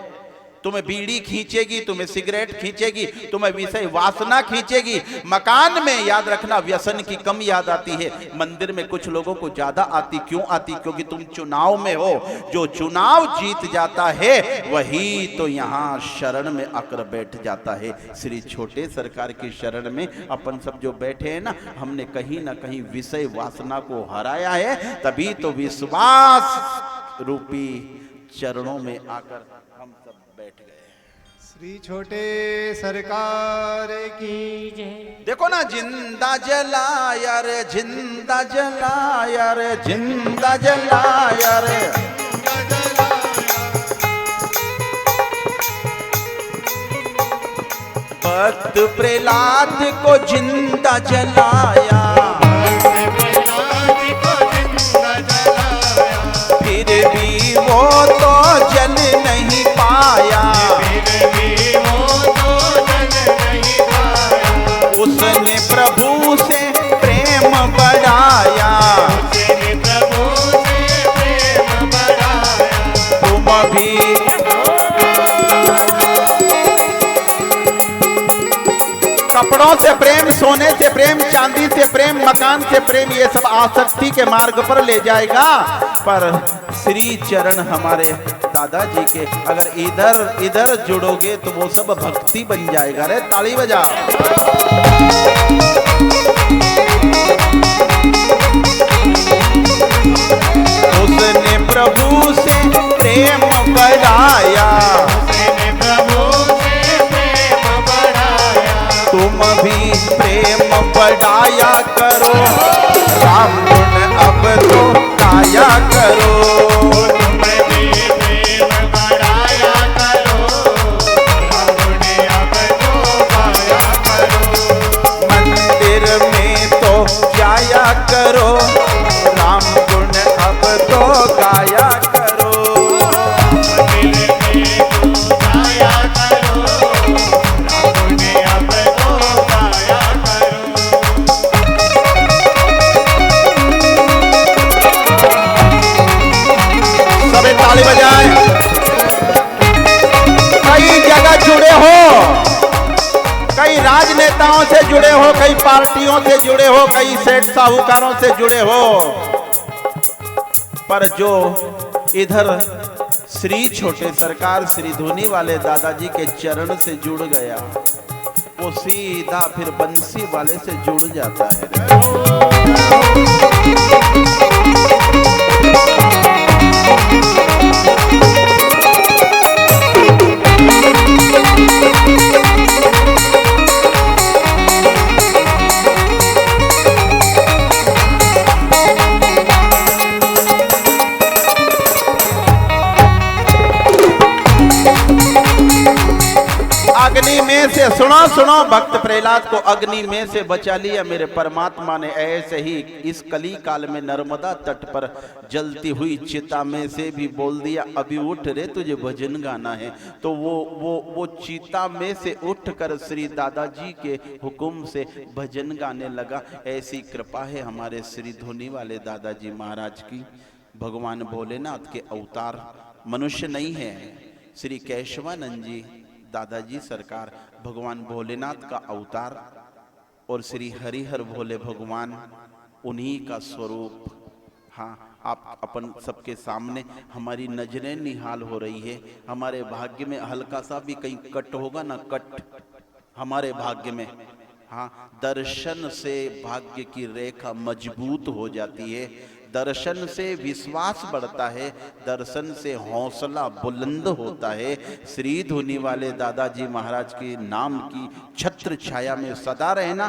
तुम्हें बीड़ी खींचेगी, तुम्हें सिगरेट खींचेगी, तुम्हें विषय वासना खींचेगी। मकान में याद रखना व्यसन की कम याद आती है, मंदिर में कुछ लोगों को ज्यादा आती। क्यों आती? क्योंकि तुम चुनाव में हो। जो चुनाव जीत जाता है वही तो यहाँ शरण में आकर बैठ जाता है। श्री छोटे सरकार की शरण में अपन सब जो बैठे हैं ना, हमने कहीं ना कहीं विषय वासना को हराया है, तभी तो विश्वास रूपी चरणों में आकर हम सब बैठ गए। श्री छोटे सरकार की जय। देखो ना, जिंदा जलाया रे, जिंदा जलाया रे, जिंदा जलाया रे, भक्त प्रहलाद को जिंदा जलाया, फिर भी वो तो जल नहीं पाया, उसने प्रभु से प्रेम बढ़ाया, तुम भी कपड़ों से प्रेम, सोने से प्रेम, चांदी से प्रेम, मकान से प्रेम, ये सब आसक्ति के मार्ग पर ले जाएगा। पर श्री चरण हमारे दादाजी के अगर इधर इधर जुड़ोगे तो वो सब भक्ति बन जाएगा। रे ताली बजा। उसने प्रभु से प्रेम बढ़ाया, तुम भी प्रेम बढ़ाया करो, राम गुण अब तो गाया करो, तुम भी प्रेम बढ़ाया करो, राम गुण अब तो गाया करो, मंदिर में तो जाया करो, राम गुण अब तो गाया करो, मंदिर में तो जाया करो, राम गुण अब तो गाया करो। सबे ताली बजाएं। कई जगह जुड़े हो, कई राजनेताओं से जुड़े हो, कई पार्टियों से जुड़े हो, कई सेठ साहूकारों से जुड़े हो, पर जो इधर श्री छोटे सरकार श्री धुनी वाले दादाजी के चरण से जुड़ गया, वो सीधा फिर बंसी वाले से जुड़ जाता है। अग्नि में से सुनो सुनो, भक्त प्रहलाद को अग्नि में से बचा लिया मेरे परमात्मा ने। ऐसे ही इस कली काल में नर्मदा तट पर जलती हुई चिता में से भी बोल दिया, अभी उठ रे तुझे भजन गाना है। तो वो चिता में से उठकर श्री दादाजी के हुक्म से भजन गाने लगा। ऐसी कृपा है हमारे श्री धुनी वाले दादाजी महाराज की। भगवान भोलेनाथ के अवतार मनुष्य नहीं है। श्री केशवानंद जी दादाजी सरकार भगवान भोलेनाथ का अवतार और श्री हरिहर भोले भगवान उन्हीं का स्वरूप। हाँ, आप अपन सबके सामने हमारी नजरें निहाल हो रही है। हमारे भाग्य में हल्का सा भी कहीं कट होगा ना, कट हमारे भाग्य में, हाँ, दर्शन से भाग्य की रेखा मजबूत हो जाती है, दर्शन से विश्वास बढ़ता है, दर्शन से हौसला बुलंद होता है। श्री धुनी वाले दादाजी महाराज के नाम की छत्र छाया में सदा रहना,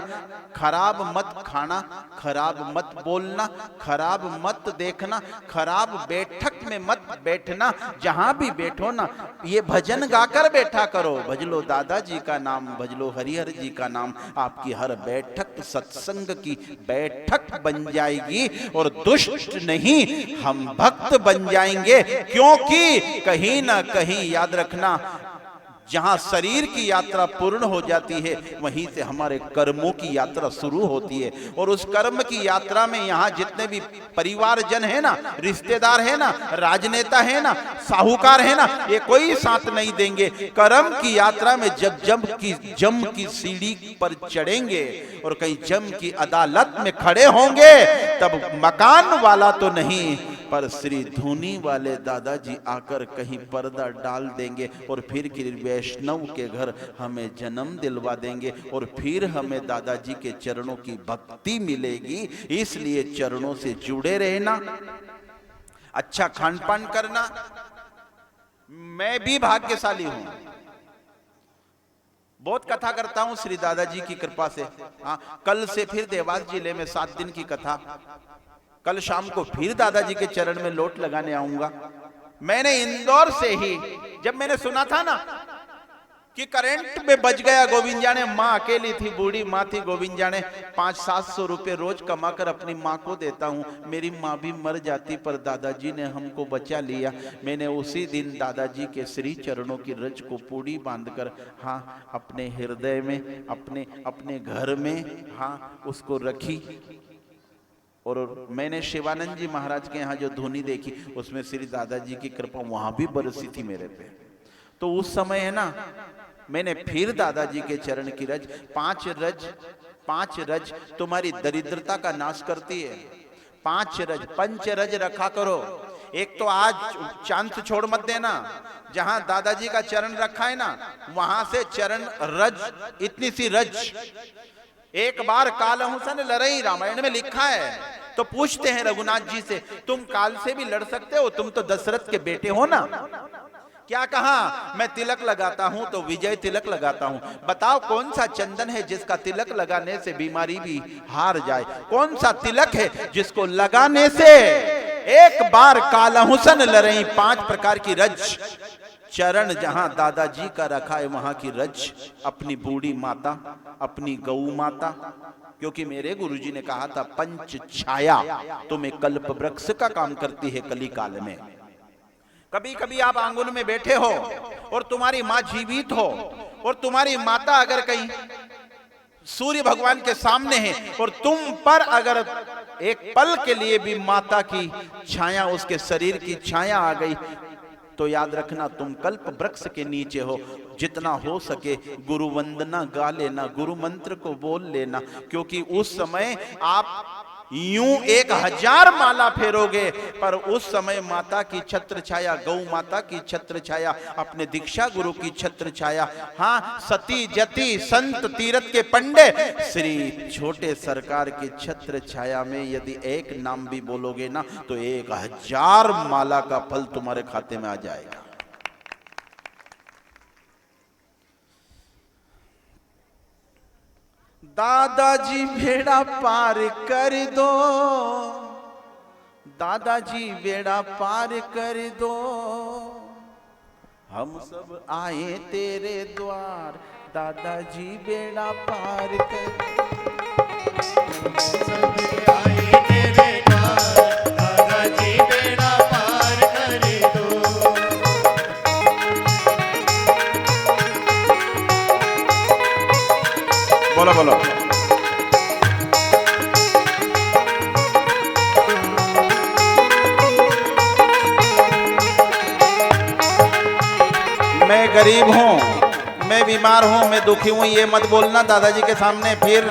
खराब मत खाना, खराब मत बोलना, खराब मत देखना, खराब बैठक में मत बैठना। जहां भी बैठो ना, ये भजन गाकर बैठा करो, भज लो दादाजी का नाम, भज लो हरिहर जी का नाम। आपकी हर बैठक सत्संग की बैठक बन जाएगी और दुष्ट नहीं, हम भक्त बन जाएंगे। क्योंकि कहीं ना कहीं याद रखना, जहां शरीर की यात्रा पूर्ण हो जाती है, वहीं से हमारे कर्मों की यात्रा शुरू होती है। और उस कर्म की यात्रा में यहाँ जितने भी परिवारजन है ना, रिश्तेदार है ना, राजनेता है ना, साहूकार है ना, ये कोई साथ नहीं देंगे। कर्म की यात्रा में जब जम की सीढ़ी पर चढ़ेंगे और कहीं जम की अदालत में खड़े होंगे, तब मकान वाला तो नहीं, पर श्री धुनी वाले दादाजी आकर कहीं पर्दा डाल देंगे और फिर वैष्णव के घर हमें जन्म दिलवा देंगे और फिर हमें दादाजी के चरणों की भक्ति मिलेगी। इसलिए चरणों से जुड़े रहना, अच्छा खान पान करना। मैं भी भाग्यशाली हूं, बहुत कथा करता हूं श्री दादाजी की कृपा से। हाँ, कल से फिर देवास जिले में 7 दिन की कथा, कल शाम को फिर दादाजी के चरण में लोट लगाने आऊंगा। मैंने इंदौर से ही, जब मैंने सुना था ना कि करंट में बच गया, गोविंद जाने, माँ अकेली थी, बूढ़ी माँ थी, गोविंद जाने 500-700 रुपए रोज कमाकर अपनी माँ को देता हूँ, मेरी माँ भी मर जाती पर दादाजी ने हमको बचा लिया। मैंने उसी दिन दादाजी के श्री चरणों की रज को पूड़ी बांधकर, हाँ, अपने हृदय में, अपने घर में, हाँ, उसको रखी। और मैंने शिवानंद जी महाराज के यहाँ जो धुनी देखी, उसमें श्री दादाजी की कृपा वहां भी बरसी थी मेरे पे। तो उस समय है ना, मैंने फिर दादाजी के चरण की रज, 5 रज तुम्हारी दरिद्रता का नाश करती है। 5 रज, पंच रज रखा करो। एक तो आज चांस छोड़ मत देना, जहां दादाजी का चरण रखा है ना, वहां से चरण रज, इतनी सी रज। एक बार काल हुसन लड़ई, रामायण में लिखा है। तो पूछते हैं रघुनाथ जी से, तुम काल से भी लड़ सकते हो, तुम तो दशरथ के बेटे हो ना। क्या कहा? मैं तिलक लगाता हूं तो विजय तिलक लगाता हूं। बताओ कौन सा चंदन है जिसका तिलक लगाने से बीमारी भी हार जाए? कौन सा तिलक है जिसको लगाने से एक बार काला हुसन लड़ई, 5 प्रकार की रज। चरण जहां दादाजी का रखा है वहां की रज, अपनी बूढ़ी माता, अपनी गऊ माता, क्योंकि मेरे गुरुजी ने कहा था पंच छाया तुम्हें कल्प वृक्ष का काम करती है कली काल में। कभी कभी आप आंगन में बैठे हो और तुम्हारी माँ जीवित हो और तुम्हारी माता अगर कहीं सूर्य भगवान के सामने है और तुम पर अगर एक पल के लिए भी माता की छाया, उसके शरीर की छाया आ गई, तो याद रखना तुम कल्प वृक्ष के नीचे हो। जितना हो सके गुरु वंदना गा लेना, गुरु मंत्र को बोल लेना, क्योंकि उस समय आप यूं 1000 माला फेरोगे, पर उस समय माता की छत्र छाया, गौ माता की छत्र छाया, अपने दीक्षा गुरु की छत्र छाया, हाँ, सती जति संत तीरथ के पंडे श्री छोटे सरकार की छत्र छाया में यदि एक नाम भी बोलोगे ना, तो 1000 माला का फल तुम्हारे खाते में आ जाएगा। दादाजी बेड़ा पार कर दो, दादाजी बेड़ा पार कर दो, हम सब आए तेरे द्वार, दादाजी बेड़ा पार कर सब आए तेरे द्वार, दादाजी बेड़ा पार कर दो। बोलो बोलो। मैं गरीब हूं, मैं बीमार हूं, मैं दुखी हूं, ये मत बोलना दादाजी के सामने। फिर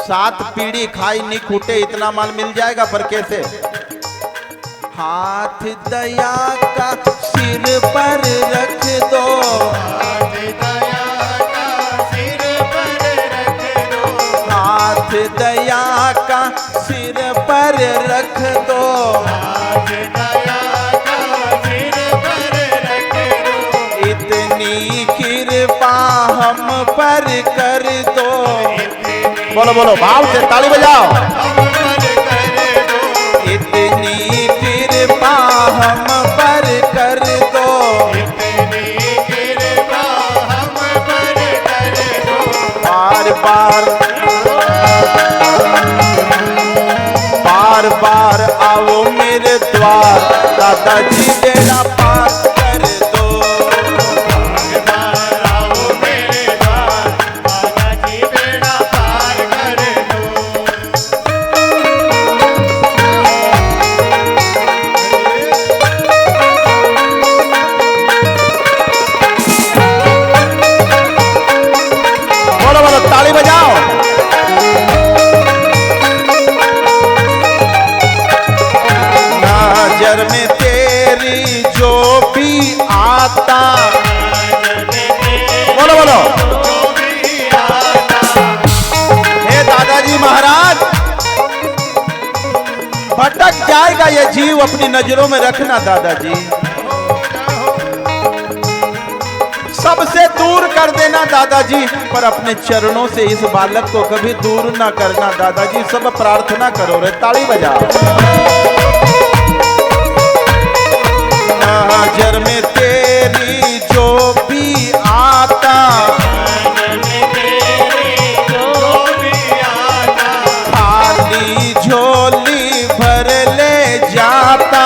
7 पीढ़ी खाई नहीं खूटे इतना माल मिल जाएगा, पर कैसे? हाथ दया का सिर पर रख दो, हाथ दया का सिर पर रख दो, हाथ दया का सिर पर रख दो, हाथ दया का सिर पर रख दो, इतनी कृपा हम पर कर दो। बोलो बोलो, भाव से ताली बजाओ। हम पर कर दो, इतनी कृपा हम पर कर दो, इतनी कृपा हम पर कर दो, बार बार बार बार आओ मेरे द्वार, दादाजी बेड़ा पार कर दो। बार बार आओ मेरे द्वार, दादाजी बेड़ा पार कर दो। बोलो बोलो, ताली बजाओ। नजर में तेरी जो भी आता, बोलो बोलो, हे दादाजी महाराज, भटक जाएगा ये जीव, अपनी नजरों में रखना दादाजी, सबसे दूर कर देना दादाजी, पर अपने चरणों से इस बालक को कभी दूर ना करना दादाजी। सब प्रार्थना करो रे, ताली बजाओ। नजर में तेरी जो भी आता, खाली झोली भर ले जाता,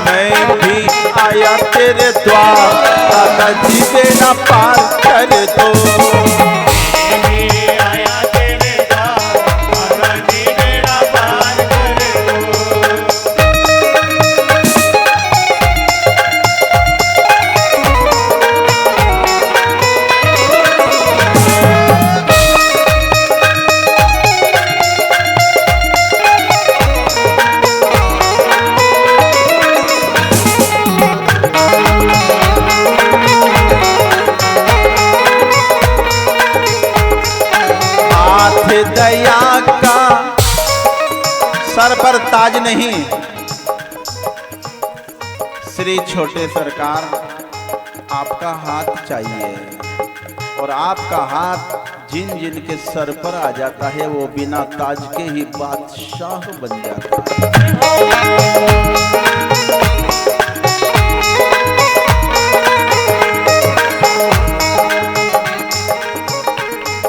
मैं भी आया तेरे द्वार, दादाजी बेड़ा पार कर दो। हाथ दया का, सर पर ताज नहीं, श्री छोटे सरकार आपका हाथ चाहिए, और आपका हाथ जिन जिन के सर पर आ जाता है वो बिना ताज के ही बादशाह बन जाता है।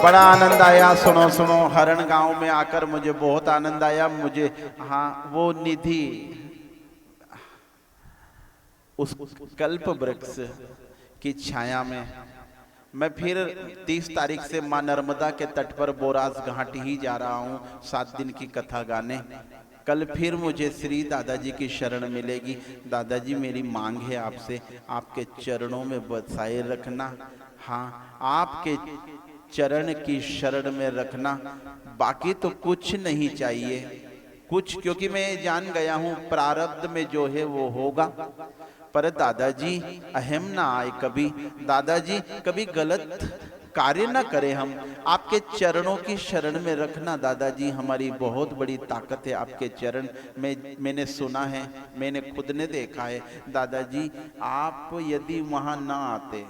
बड़ा आनंद आया, सुनो सुनो, हरण गांव में आकर मुझे बहुत आनंद आया। मुझे हाँ, वो निधि उस कल्प वृक्ष की छाया में मैं फिर 30 तारीख से मां नर्मदा के तट पर बोरास घाट ही जा रहा हूँ 7 दिन की कथा गाने। कल फिर मुझे श्री दादाजी की शरण मिलेगी। दादाजी मेरी मांग है आपसे, आपके चरणों में बसाए रखना, हाँ आपके चरण की शरण में रखना, बाकी तो कुछ नहीं चाहिए कुछ, क्योंकि मैं जान गया हूं प्रारब्ध में जो है वो होगा। पर दादाजी अहम ना आए कभी, दादाजी कभी गलत कार्य ना करें, हम आपके चरणों की शरण में रखना दादाजी। हमारी बहुत बड़ी ताकत है आपके चरण में, मैंने सुना है, मैंने खुद ने देखा है। दादाजी आप यदि वहां ना आते,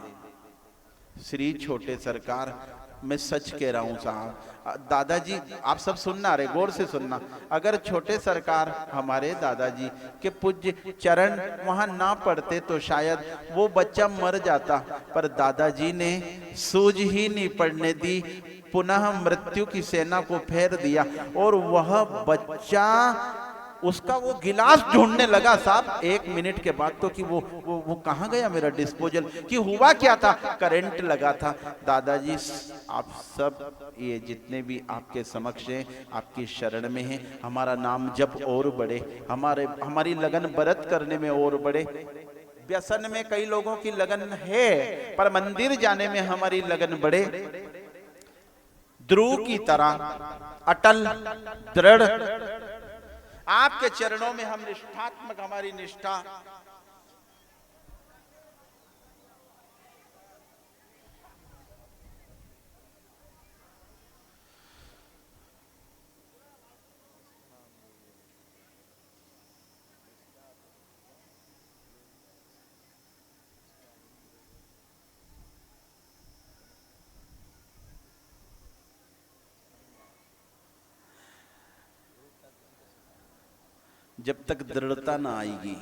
श्री छोटे सरकार मैं सच कह रहा हूं साहब, दादाजी आप सब सुनना रहे, गौर से सुनना, अगर छोटे सरकार हमारे दादाजी के पूज्य चरण वहां ना पड़ते तो शायद वो बच्चा मर जाता। पर दादाजी ने सूझ ही नहीं पड़ने दी, पुनः मृत्यु की सेना को फेर दिया और वह बच्चा उसका वो गिलास ढूंढने लगा साहब 1 मिनट के बाद तो कि वो कहाँ गया मेरा डिस्पोजल, कि हुआ क्या था, करंट लगा था। दादाजी आप सब ये जितने भी आपके समक्ष हैं, आपकी शरण में हैं, हमारा नाम जप और बढ़े, हमारी लगन बरत करने में और बढ़े। व्यसन में कई लोगों की लगन है, पर मंदिर जाने में हमारी लगन बढ़े। ध्रुव की तरह अटल दृढ़ आपके चरणों में हम निष्ठात्मक, हमारी निष्ठा जब तक दृढ़ता ना आएगी,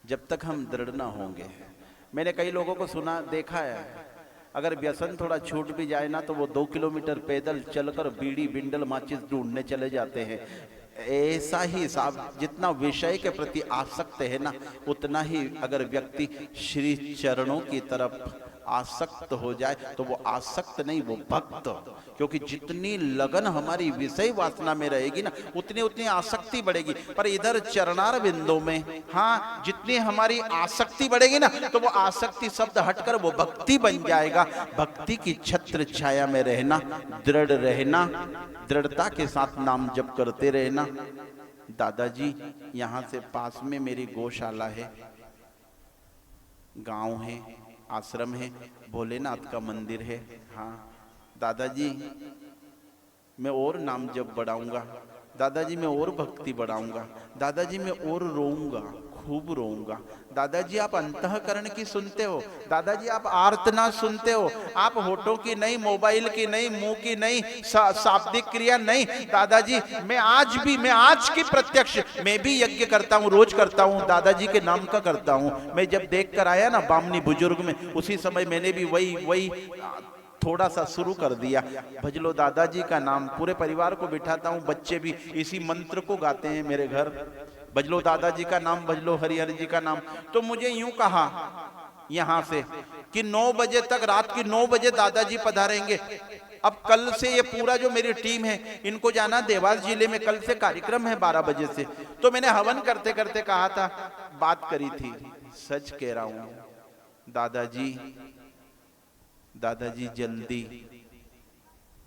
जब तक हम दृढ़ ना होंगे। मैंने कई लोगों को सुना, देखा है, अगर व्यसन थोड़ा छूट भी जाए ना तो वो 2 किलोमीटर पैदल चलकर बीड़ी बिंडल माचिस ढूंढने चले जाते हैं। ऐसा ही साहब, जितना विषय के प्रति आसक्त है ना, उतना ही अगर व्यक्ति श्री चरणों की तरफ आसक्त हो जाए तो वो आसक्त नहीं, वो भक्त। क्योंकि जितनी लगन हमारी विषय वासना में रहेगी ना, उतनी उतनी आसक्ति बढ़ेगी। पर इधर चरणार बिंदु में, हाँ, जितनी हमारी आसक्ति बढ़ेगी ना, तो वो आसक्ति शब्द हटकर वो भक्ति बन जाएगा। भक्ति की छत्र छाया में रहना, दृढ़ रहना, दृढ़ता के साथ नाम जप करते रहना। दादाजी, यहाँ से पास में मेरी गौशाला है, गांव है, आश्रम है, भोलेनाथ का मंदिर है। हाँ दादाजी, मैं और नाम जप बढ़ाऊंगा, दादाजी मैं और भक्ति बढ़ाऊंगा, दादाजी मैं और रोऊंगा, खूब रोऊंगा। दादाजी आप अंतःकरण की सुनते हो, दादाजी आप आर्तना सुनते हो, आप होठों की नहीं, मोबाइल की नहीं, मुंह की नहीं, शाब्दिक क्रिया नहीं। दादाजी मैं आज की प्रत्यक्ष, मैं भी यज्ञ करता हूँ, रोज करता हूँ, दादाजी के नाम का करता हूँ। मैं जब देख कर आया ना बामनी बुजुर्ग में, उसी समय मैंने भी वही थोड़ा सा शुरू कर दिया। भज लो दादाजी का नाम, पूरे परिवार को बिठाता हूँ, बच्चे भी इसी मंत्र को गाते हैं मेरे घर। भज लो दादाजी का नाम, भज लो हरिहर जी का नाम। तो मुझे यूं कहा यहां से कि 9 बजे तक, रात की 9 बजे दादाजी पधारेंगे। अब कल से ये पूरा जो मेरी टीम है, इनको जाना देवास जिले में, कल से कार्यक्रम है 12 बजे से। तो मैंने हवन करते करते कहा था, बात करी थी, सच कह रहा हूं दादाजी जल्दी।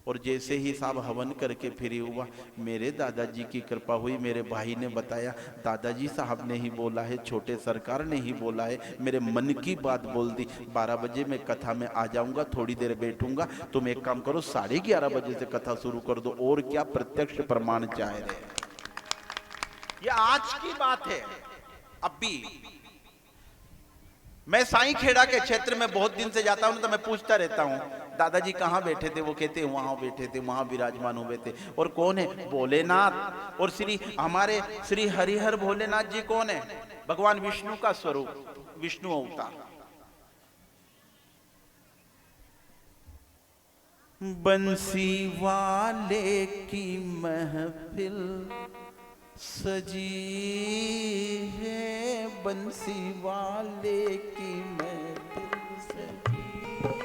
और जैसे ही साहब हवन करके फ्री हुआ, मेरे दादाजी की कृपा हुई। मेरे भाई ने बताया, दादाजी साहब ने ही बोला है, छोटे सरकार ने ही बोला है, मेरे मन की बात बोल दी। 12 बजे मैं कथा में आ जाऊंगा, थोड़ी देर बैठूंगा। तुम एक काम करो, 11:30 बजे से कथा शुरू कर दो। और क्या प्रत्यक्ष प्रमाण चाह रहे, ये आज की बात है। अब भी मैं साईं खेड़ा के क्षेत्र में बहुत दिन से जाता हूं, तो मैं पूछता रहता हूं, दादाजी कहाँ बैठे थे? वो कहते वहां बैठे थे, वहां विराजमान हुए थे। और कौन है? भोलेनाथ। और हमारे श्री हरिहर भोलेनाथ जी कौन है? भगवान विष्णु का स्वरूप, विष्णु अवतार। बंसी वाले की महफिल सजी है, बंसी वाले की महफिल सजी है,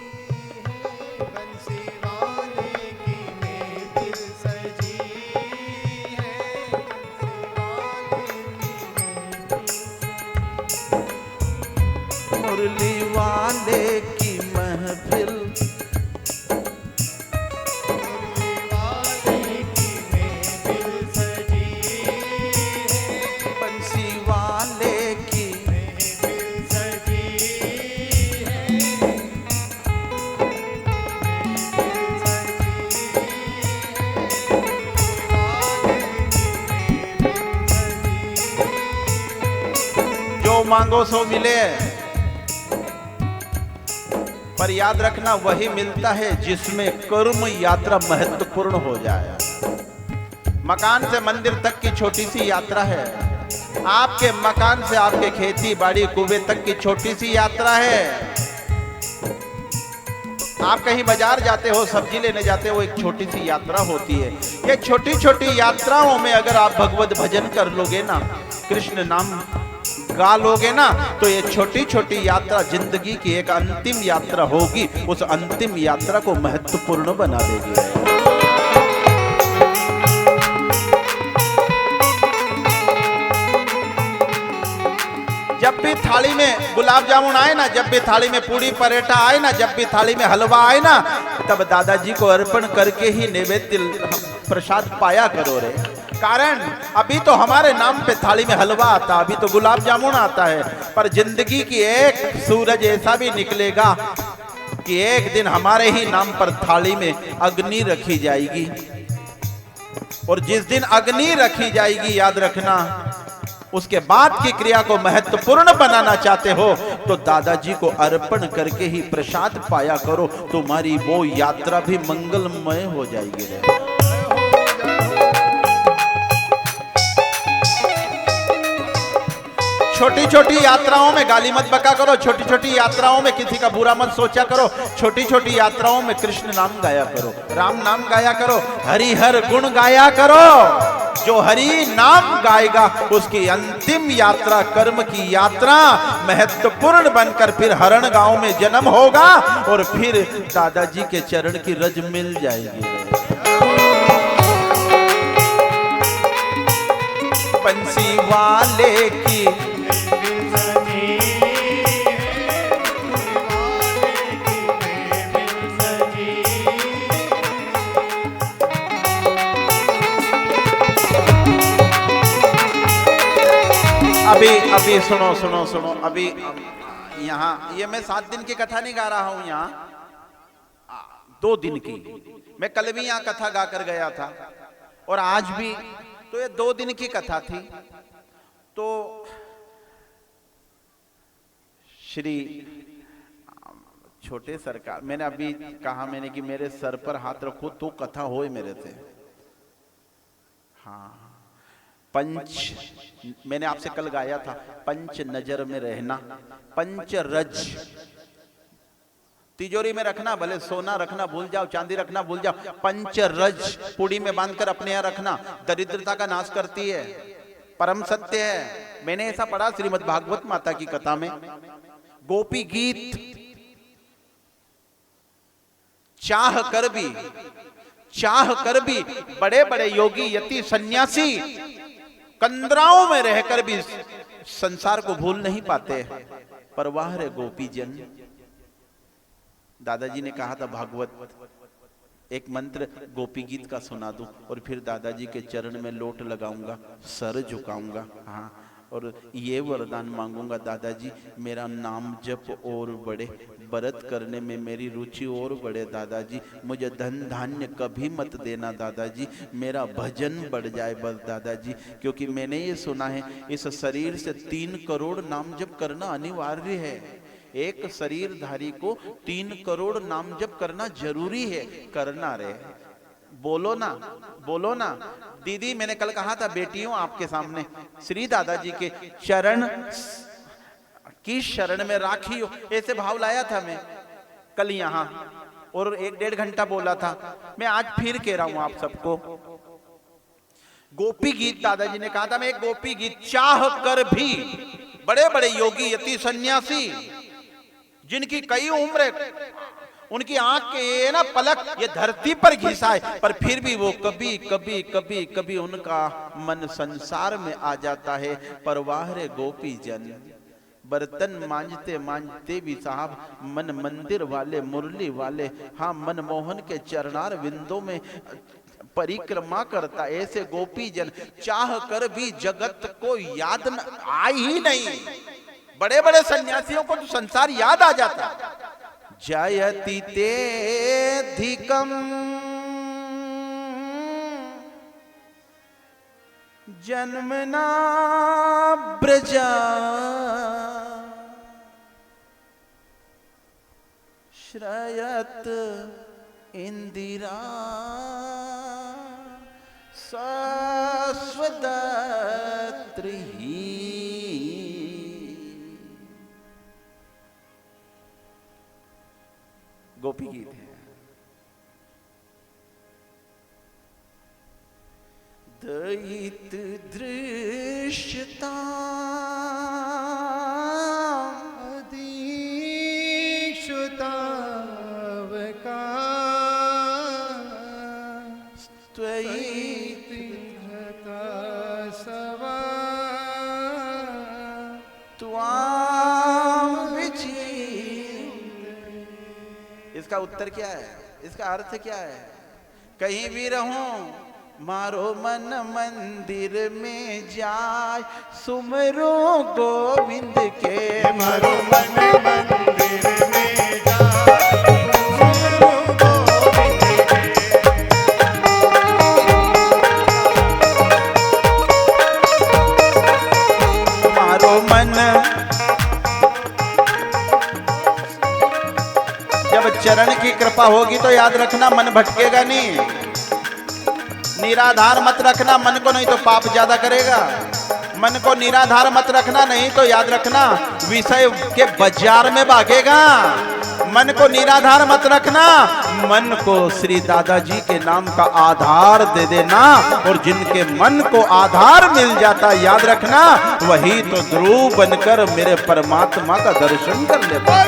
बंसी वाले की महफिल सजी है, मुरली वाले की महफिल, मांगो सो मिले। पर याद रखना, वही मिलता है जिसमें कर्म यात्रा महत्वपूर्ण हो जाए। मकान से मंदिर तक की छोटी सी यात्रा है, आपके मकान से आपके खेती बाड़ी कुएं तक की छोटी सी यात्रा है। आप कहीं बाजार जाते हो, सब्जी लेने जाते हो, एक छोटी सी यात्रा होती है। ये छोटी छोटी यात्राओं में अगर आप भगवत भजन कर लोगे ना, कृष्ण नाम गा लोगे ना, तो ये छोटी छोटी यात्रा जिंदगी की एक अंतिम यात्रा होगी, उस अंतिम यात्रा को महत्वपूर्ण बना देगी। जब भी थाली गुलाब जामुन आए ना, जब भी थाली में पूड़ी परेठा आए ना, जब भी थाली में हलवा आए ना, तब दादाजी को अर्पण करके ही नैवेद्य प्रसाद पाया करो रे। कारण अभी तो हमारे नाम पे थाली में हलवा आता, अभी तो गुलाब जामुन आता है, पर जिंदगी की एक सूरज ऐसा भी निकलेगा कि एक दिन हमारे ही नाम पर थाली में अग्नि रखी जाएगी। और जिस दिन अग्नि रखी जाएगी, याद रखना, उसके बाद की क्रिया को महत्वपूर्ण बनाना चाहते हो तो दादाजी को अर्पण करके ही प्रसाद पाया करो, तुम्हारी वो यात्रा भी मंगलमय हो जाएगी रे। छोटी छोटी यात्राओं में गाली मत बका करो, छोटी छोटी यात्राओं में किसी का बुरा मत सोचा करो, छोटी छोटी यात्राओं में कृष्ण नाम गाया करो, राम नाम गाया करो, हरि हर गुण गाया करो। जो हरि नाम गाएगा उसकी अंतिम यात्रा, कर्म की यात्रा महत्वपूर्ण बनकर फिर हरण गांव में जन्म होगा और फिर दादाजी के चरण की रज मिल जाएगी। बंसी वाले की अभी सुनो सुनो सुनो, अभी यहाँ ये मैं 7 दिन की कथा नहीं गा रहा हूं, यहाँ 2 दिन की। मैं कल भी यहाँ कथा गाकर गया था और आज भी, तो ये 2 दिन की कथा थी। तो श्री छोटे सरकार, मैंने अभी कहा मैंने कि मेरे सर पर हाथ रखो तो कथा होए मेरे से। हाँ, पंच, मैंने आपसे कल गाया था, पंच नजर में रहना, पंच रज तिजोरी में रखना, भले सोना रखना भूल जाओ, चांदी रखना भूल जाओ, पंच रज पुड़ी में बांधकर अपने यहां रखना, दरिद्रता का नाश करती है, परम सत्य है। मैंने ऐसा पढ़ा श्रीमद् भागवत माता की कथा में। गोपी गीत चाह कर भी बड़े बड़े योगी यति सन्यासी कंदराओं में रहकर भी संसार को भूल नहीं पाते, पर वह रे गोपी जन। दादाजी ने कहा था भागवत, एक मंत्र गोपी गीत का सुना दूं और फिर दादाजी के चरण में लोट लगाऊंगा, सर झुकाऊंगा, हाँ, और ये वरदान मांगूंगा, दादाजी मेरा नाम जप और बढ़े, व्रत करने में मेरी रुचि और बढ़े दादाजी, मुझे धन धान्य कभी मत देना दादाजी, मेरा भजन बढ़ जाए बस दादाजी। क्योंकि मैंने ये सुना है इस शरीर से 3 करोड़ नाम जप करना अनिवार्य है। एक शरीरधारी को 3 करोड़ नाम जप करना जरूरी है, करना रे, बोलो ना, बोलो ना। दीदी मैंने कल कहा था, बेटियों आपके सामने श्री दादाजी के चरण की शरण में राखी हो, ऐसे भाव लाया था मैं कल यहाँ, और 1-1.5 घंटा बोला था। मैं आज फिर कह रहा हूं आप सबको, गोपी गीत दादाजी ने कहा था, मैं एक गोपी गीत चाह कर भी बड़े बड़े योगी यति सन्यासी जिनकी कई उम्र, उनकी आंख के ये ना पलक ये धरती पर घिसाए, पर फिर भी वो कभी कभी कभी कभी उनका मन संसार में आ जाता है। पर वाह रे गोपी जन, बर्तन मांजते मांजते भी साहब मन मंदिर वाले, मुरली वाले, हाँ, मनमोहन के चरणार विंदों में परिक्रमा करता। ऐसे गोपी जन चाह कर भी जगत को याद न आई ही नहीं। बड़े बड़े सन्यासियों को तो संसार याद आ जाता। जयति तेधिकम जन्मना ब्रजा श्रयत इंदिरा शाश्वतत्री। गोपी गीत है। दयित दृश्यता अधीक्षुतावका त्वयितिघ्नता सवा त्वां इसका उत्तर क्या है, इसका अर्थ क्या है? कहीं भी रहूं मारो मन मंदिर में जाय, सुमरो गोविंद के मारो मन मंदिर में जाय, सुमरो गोविंद के। मारो मन, जब चरण की कृपा होगी तो याद रखना मन भटकेगा नहीं। निराधार मत रखना मन को, नहीं तो पाप ज्यादा करेगा। मन को निराधार मत रखना, नहीं तो याद रखना विषय के बाजार में भागेगा। मन को निराधार मत रखना, मन को श्री दादाजी के नाम का आधार दे देना। और जिनके मन को आधार मिल जाता, याद रखना, वही तो ध्रुव बनकर मेरे परमात्मा का दर्शन कर लेता।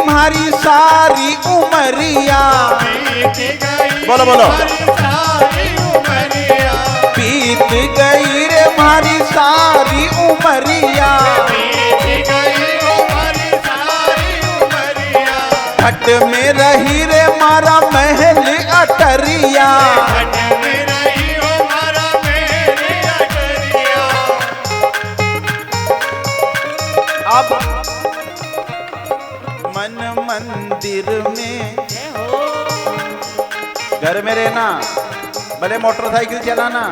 हमारी सारी उमरिया, बोलो बोलो, बीत गई रे हमारी सारी उमरिया, हट में रही रे मारा महल अटरिया। अब मन मंदिर में, घर में रहना, भले मोटरसाइकिल चलाना,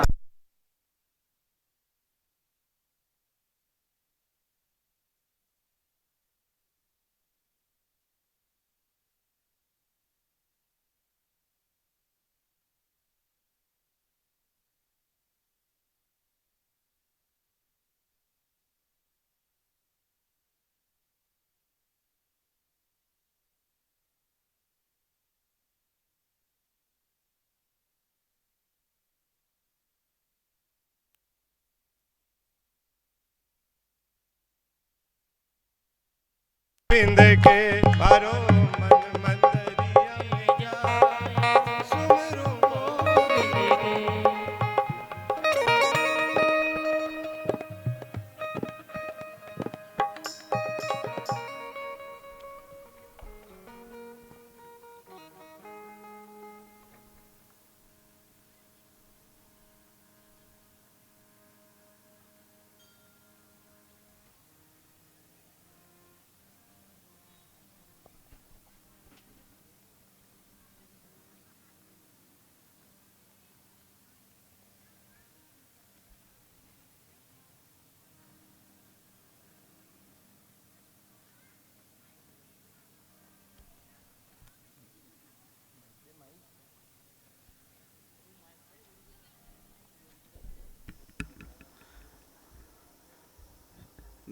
बिंद के मारो मन मंदिरिया में जाय, सुमरो गोविंद के।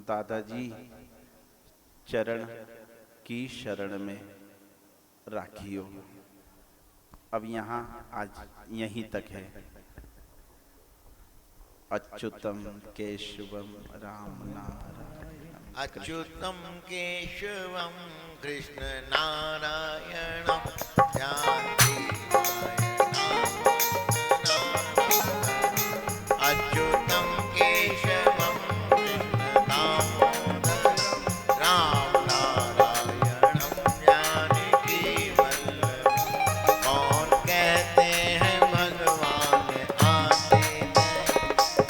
दादाजी चरण की शरण में राखियो। अब यहाँ आज यहीं तक है। अच्युतम केशवम राम नारायण, अच्युतम केशवम कृष्ण नारायणम जानकी नारायणम। अच्युतम केशवम कृष्ण दामोदरम राम नारायणम जानकी वल्लभम। कौन कहते हैं भगवान आते नहीं,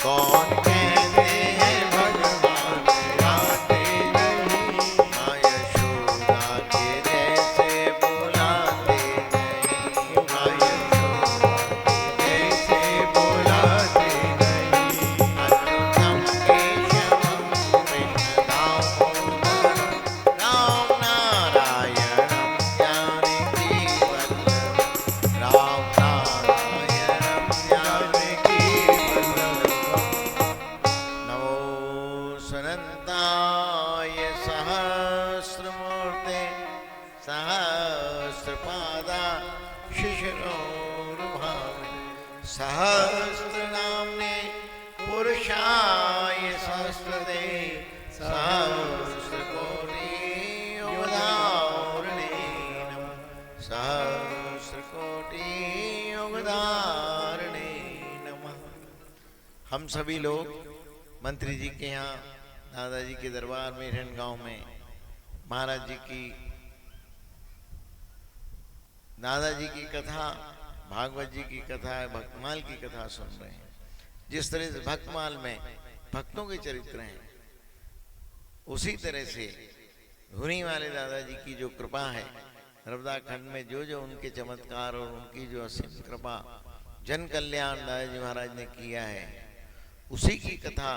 कौन कहते हैं भगवान आते नहीं। माँ यशोदा के जैसे बुलाते नहीं, माँ यशोदा के जैसे बुलाते नहीं। अच्युतम केशवम कृष्ण दामोदरम राम नारायणम जानकी वल्लभम। राम नारायणम जानकी वल्लभम। नमो सनन्ताय सहस्रमूर्ते सहस्रपादा शिशिरोरुभावे। सहस्रनाम्ने पुरुषाय सहस्रते सहस्रकोटि उदाहरणे नमः। सहस्रकोटि हम सभी लोग मंत्री जी के यहाँ दादाजी के दरबार में हिरण गांव में महाराज जी की दादाजी की कथा, भागवत जी की कथा, भक्तमाल की कथा सुन रहे हैं। जिस तरह से भक्तमाल में भक्तों के चरित्र हैं, उसी तरह से धुनी वाले दादाजी की जो कृपा है, नर्मदा खंड में जो जो उनके चमत्कार और उनकी जो असीम कृपा, जन कल्याण दादाजी महाराज ने किया है, उसी की कथा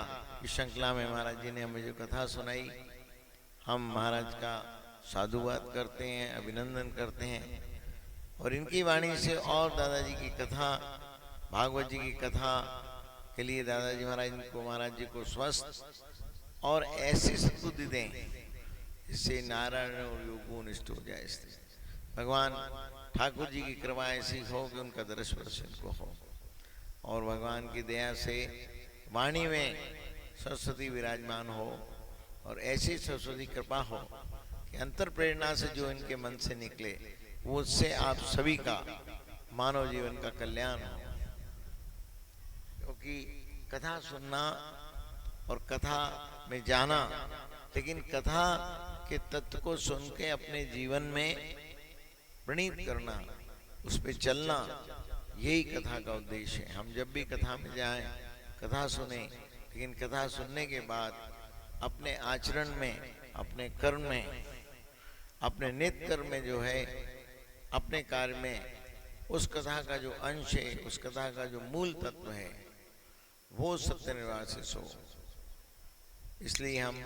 इस श्रृंखला में महाराज जी ने हमें जो कथा सुनाई, हम महाराज का साधुवाद करते हैं, अभिनंदन करते हैं। और इनकी वाणी से और दादाजी की कथा, भागवत जी की कथा के लिए दादाजी महाराज जी को स्वस्थ और ऐसी सद्बुद्धि दें जिससे नारायण और योगो निष्ठ हो जाए। भगवान ठाकुर जी की कृपा ऐसी हो कि उनका दर्शन को हो, और भगवान की दया से वाणी में सरस्वती विराजमान हो, और ऐसी सरस्वती कृपा हो कि अंतर प्रेरणा से जो इनके मन से निकले वो उससे आप सभी का मानव जीवन का कल्याण हो। क्योंकि कथा सुनना और कथा में जाना, लेकिन कथा के तत्व को सुन के अपने जीवन में प्रणीत करना, उस पे चलना, यही कथा का उद्देश्य है। हम जब भी कथा में जाएं, कथा सुने, लेकिन कथा सुनने के बाद अपने आचरण में, अपने कर्म में, अपने नित्य कर्म में जो है, अपने कार्य में उस कथा का जो अंश है, उस कथा का जो मूल तत्व है, वो सत्य निर्वासित हो। इसलिए हम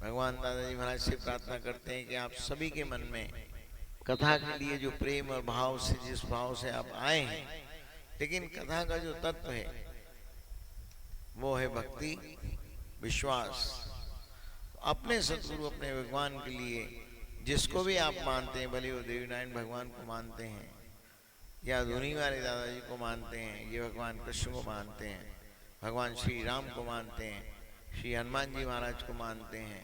भगवान दादाजी महाराज से प्रार्थना करते हैं कि आप सभी के मन में कथा के लिए जो प्रेम और भाव से, जिस भाव से आप आए हैं, लेकिन कथा का जो तत्व है वो है भक्ति, विश्वास। अपने सतगुरु, अपने भगवान के लिए जिसको भी आप मानते हैं, भले वो देवीनारायण भगवान को मानते हैं या धुनी वाले दादाजी को मानते हैं, ये भगवान कृष्ण को मानते हैं, भगवान श्री राम को मानते हैं, श्री हनुमान जी महाराज को मानते हैं,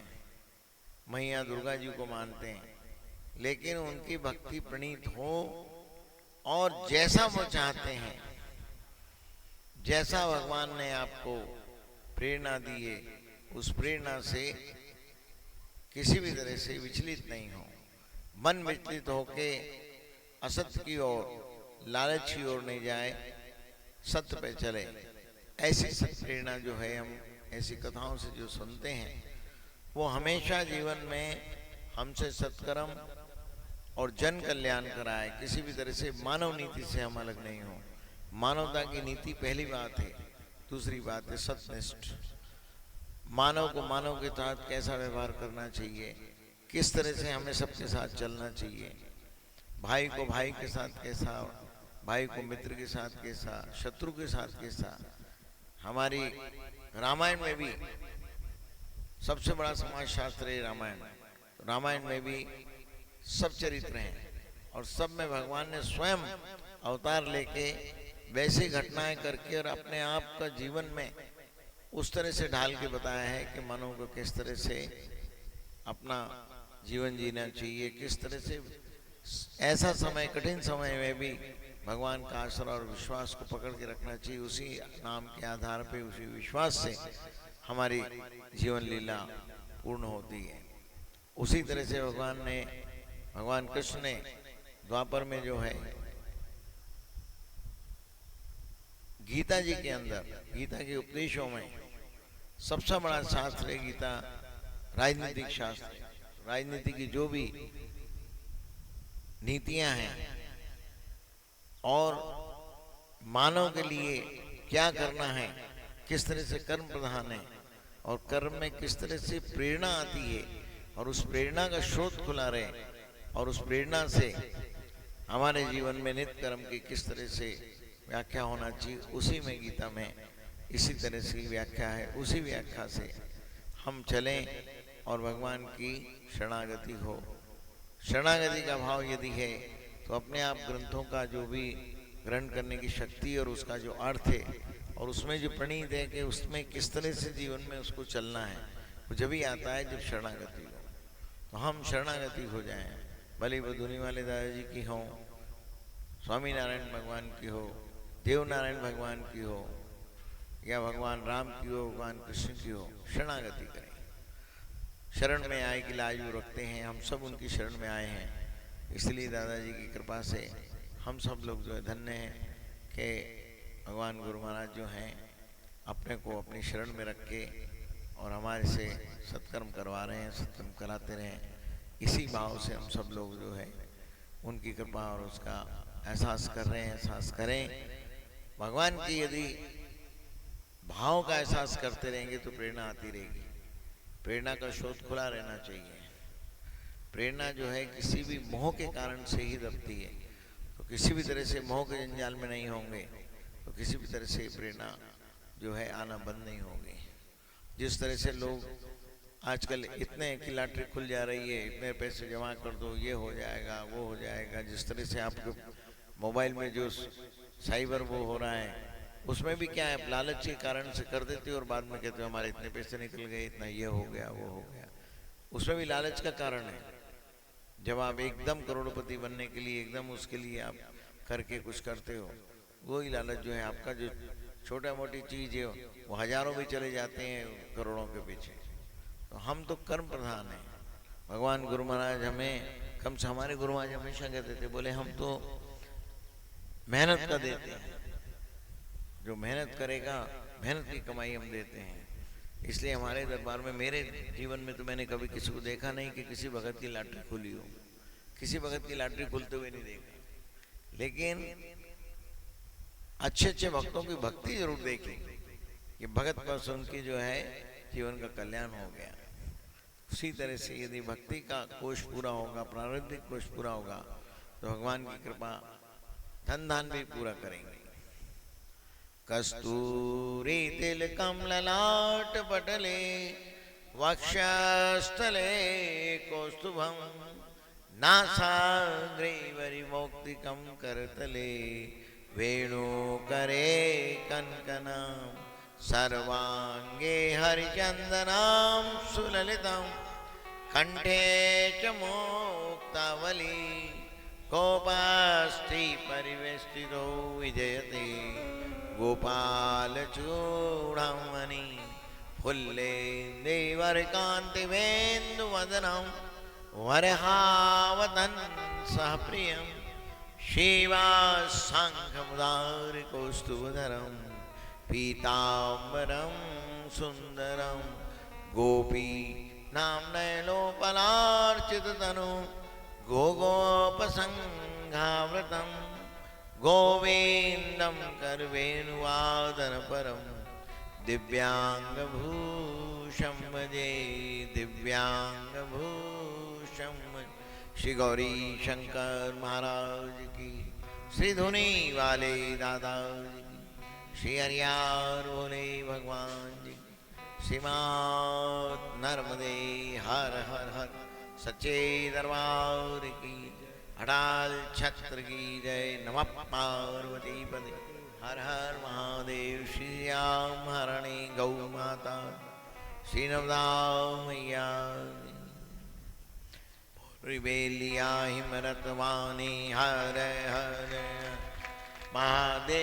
मैया दुर्गा जी को मानते हैं, लेकिन उनकी भक्ति प्रणीत हो और जैसा वो चाहते हैं, जैसा भगवान ने आपको प्रेरणा दी है, उस प्रेरणा से किसी भी तरह से विचलित नहीं हो। मन विचलित होके असत्य की ओर, लालच की ओर नहीं जाए, सत्य पे चले। ऐसी सत्य प्रेरणा जो है, हम ऐसी कथाओं से जो सुनते हैं, वो हमेशा जीवन में हमसे सत्कर्म और जन कल्याण कराए। किसी भी तरह से मानव नीति से हम अलग नहीं हो। मानवता की नीति पहली बात है। दूसरी बात है सत्यनिष्ठ। मानव को मानव के साथ कैसा व्यवहार करना चाहिए, किस तरह से हमें सबके साथ चलना चाहिए, भाई को भाई के साथ कैसा, भाई को मित्र के साथ कैसा, शत्रु के साथ कैसा। हमारी रामायण में भी सबसे बड़ा समाज शास्त्र है रामायण। रामायण में भी सब चरित्र हैं और सब में भगवान ने स्वयं अवतार लेके वैसी घटनाएं करके और अपने आप का जीवन में उस तरह से ढाल के बताया है कि मानव को किस तरह से अपना जीवन जीना चाहिए, किस तरह से ऐसा समय, कठिन समय में भी भगवान का आश्रय और विश्वास को पकड़ के रखना चाहिए। उसी नाम के आधार पे, उसी विश्वास से हमारी जीवन लीला पूर्ण होती है। उसी तरह से भगवान कृष्ण ने द्वापर में जो है गीता जी के अंदर, गीता के उपदेशों में सबसे बड़ा शास्त्र है गीता, राजनीतिक शास्त्र। राजनीति की जो भी नीतियां हैं और मानव के लिए क्या करना है, किस तरह से कर्म प्रधान है और कर्म में किस तरह से प्रेरणा आती है और उस प्रेरणा का स्रोत खुला रहे और उस प्रेरणा से हमारे जीवन में नित्य कर्म की किस तरह से व्याख्या होना चाहिए, उसी में गीता में इसी तरह से व्याख्या है। उसी व्याख्या से हम चलें और भगवान की शरणागति हो। शरणागति का भाव यदि है तो अपने आप ग्रंथों का जो भी ग्रहण करने की शक्ति और उसका जो अर्थ है और उसमें जो प्रणीत है कि उसमें किस तरह से जीवन में उसको चलना है, वो जब ही आता है जब शरणागति हो। तो हम शरणागति हो जाएं, भले वो धुनी वाले दादाजी की हो, स्वामी नारायण भगवान की हो, देव नारायण भगवान की हो, या भगवान राम की हो, भगवान कृष्ण की हो, शरणागति करें। शरण में आए कि लाजू रखते हैं, हम सब उनकी शरण में आए हैं। इसलिए दादाजी की कृपा से हम सब लोग जो है धन्य हैं कि भगवान गुरु महाराज जो हैं अपने को अपनी शरण में रख के और हमारे से सत्कर्म करवा रहे हैं, सत्कर्म कराते रहें। इसी भाव से हम सब लोग जो है उनकी कृपा और उसका एहसास कर रहे हैं, एहसास करें। भगवान की यदि भाव का एहसास करते रहेंगे तो प्रेरणा आती रहेगी। प्रेरणा का स्रोत खुला रहना चाहिए। प्रेरणा जो है किसी भी मोह के कारण से ही दबती है, तो किसी भी तरह से मोह के जंजाल में नहीं होंगे तो किसी भी तरह से प्रेरणा जो है आना बंद नहीं होगी। जिस तरह से लोग आजकल इतने की लॉटरी खुल जा रही है, इतने पैसे जमा कर दो, ये हो जाएगा, वो हो जाएगा, जिस तरह से आपके मोबाइल में जो साइबर वो हो रहा है उसमें भी क्या है, लालच के कारण से कर देते हो और बाद में कहते हो हमारे इतने पैसे निकल गए, इतना ये हो गया, वो हो गया। उसमें भी लालच का कारण है। जब आप एकदम करोड़पति बनने के लिए एकदम उसके लिए आप करके कुछ करते हो, वही लालच जो है आपका जो छोटा मोटी चीज है वो हजारों भी चले जाते हैं करोड़ों के पीछे। तो हम तो कर्म प्रधान हैं। भगवान गुरु महाराज हमें कम से हमारे गुरु महाराज हमेशा कहते थे, बोले हम तो मेहनत का देते हैं, जो मेहनत करेगा मेहनत की कमाई हम देते हैं। इसलिए हमारे दरबार में मेरे जीवन में तो मैंने कभी किसी को देखा नहीं कि किसी भगत की लॉटरी खुली हो, किसी भगत की लॉटरी खुलते हुए नहीं देखा। लेकिन अच्छे अच्छे भक्तों की भक्ति जरूर देखी कि भगत पर उनकी जो है जीवन का कल्याण हो गया। उसी तरह से यदि भक्ति का कोष पूरा होगा, प्रारब्धिक कोष पूरा होगा, तो भगवान की कृपा धन धान भी पूरा करेंगे। कस्तूरी तिलकम ललाट पटले वक्षस्थले कौस्तुभम नासाग्रे वरिमौक्तिकम करतले वेणुकरे कनकनाम सर्वांगे हरिचंदनाम सुललितम कंठे च मुक्तावली गोपास्ति परिवेष्टितो विजयते गोपाल चूड़ामणि फुल्ले देवर्कांति वेन्दु वदनम वरहावतन सह प्रियम शिवा सांखमुदार कौस्तुभधरम पीतांबरम सुंदरम गोपी नामनयनोपलार्चित तनु गोगोपसंघावृतम गोविंदम करवेणुवादन परम दिव्यांगभूषम भजे दिव्यांगभूषम। श्री गौरी शंकर महाराज की, श्री धुनी वाले दादा जी की, श्री हरियार बोले भगवान जी, श्रीमात नर्मदे हर हर हर सच्चे दरबार की, अडाल छत्र की जय। नमः पार्वती पदे हर हर महादेव। श्री राम हरणी गौ माता श्री नवदा मैया रिबेलिया हिमरतवानी हर हर महादेव।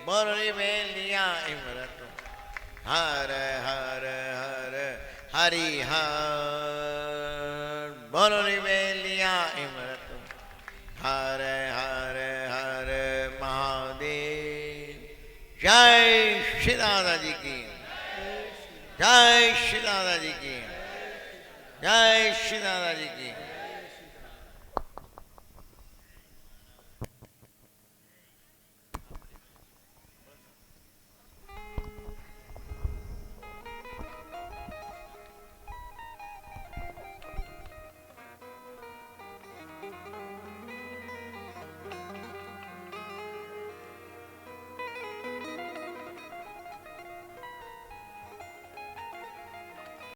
बोल रिबेलिया हिमरत हर हर हर हरि हर। बोल रिबेलिया हिमरत हर हर हर महादेव। जय श्री दादा जी की, जय श्री दादा जी की, जय श्री दादा जी की।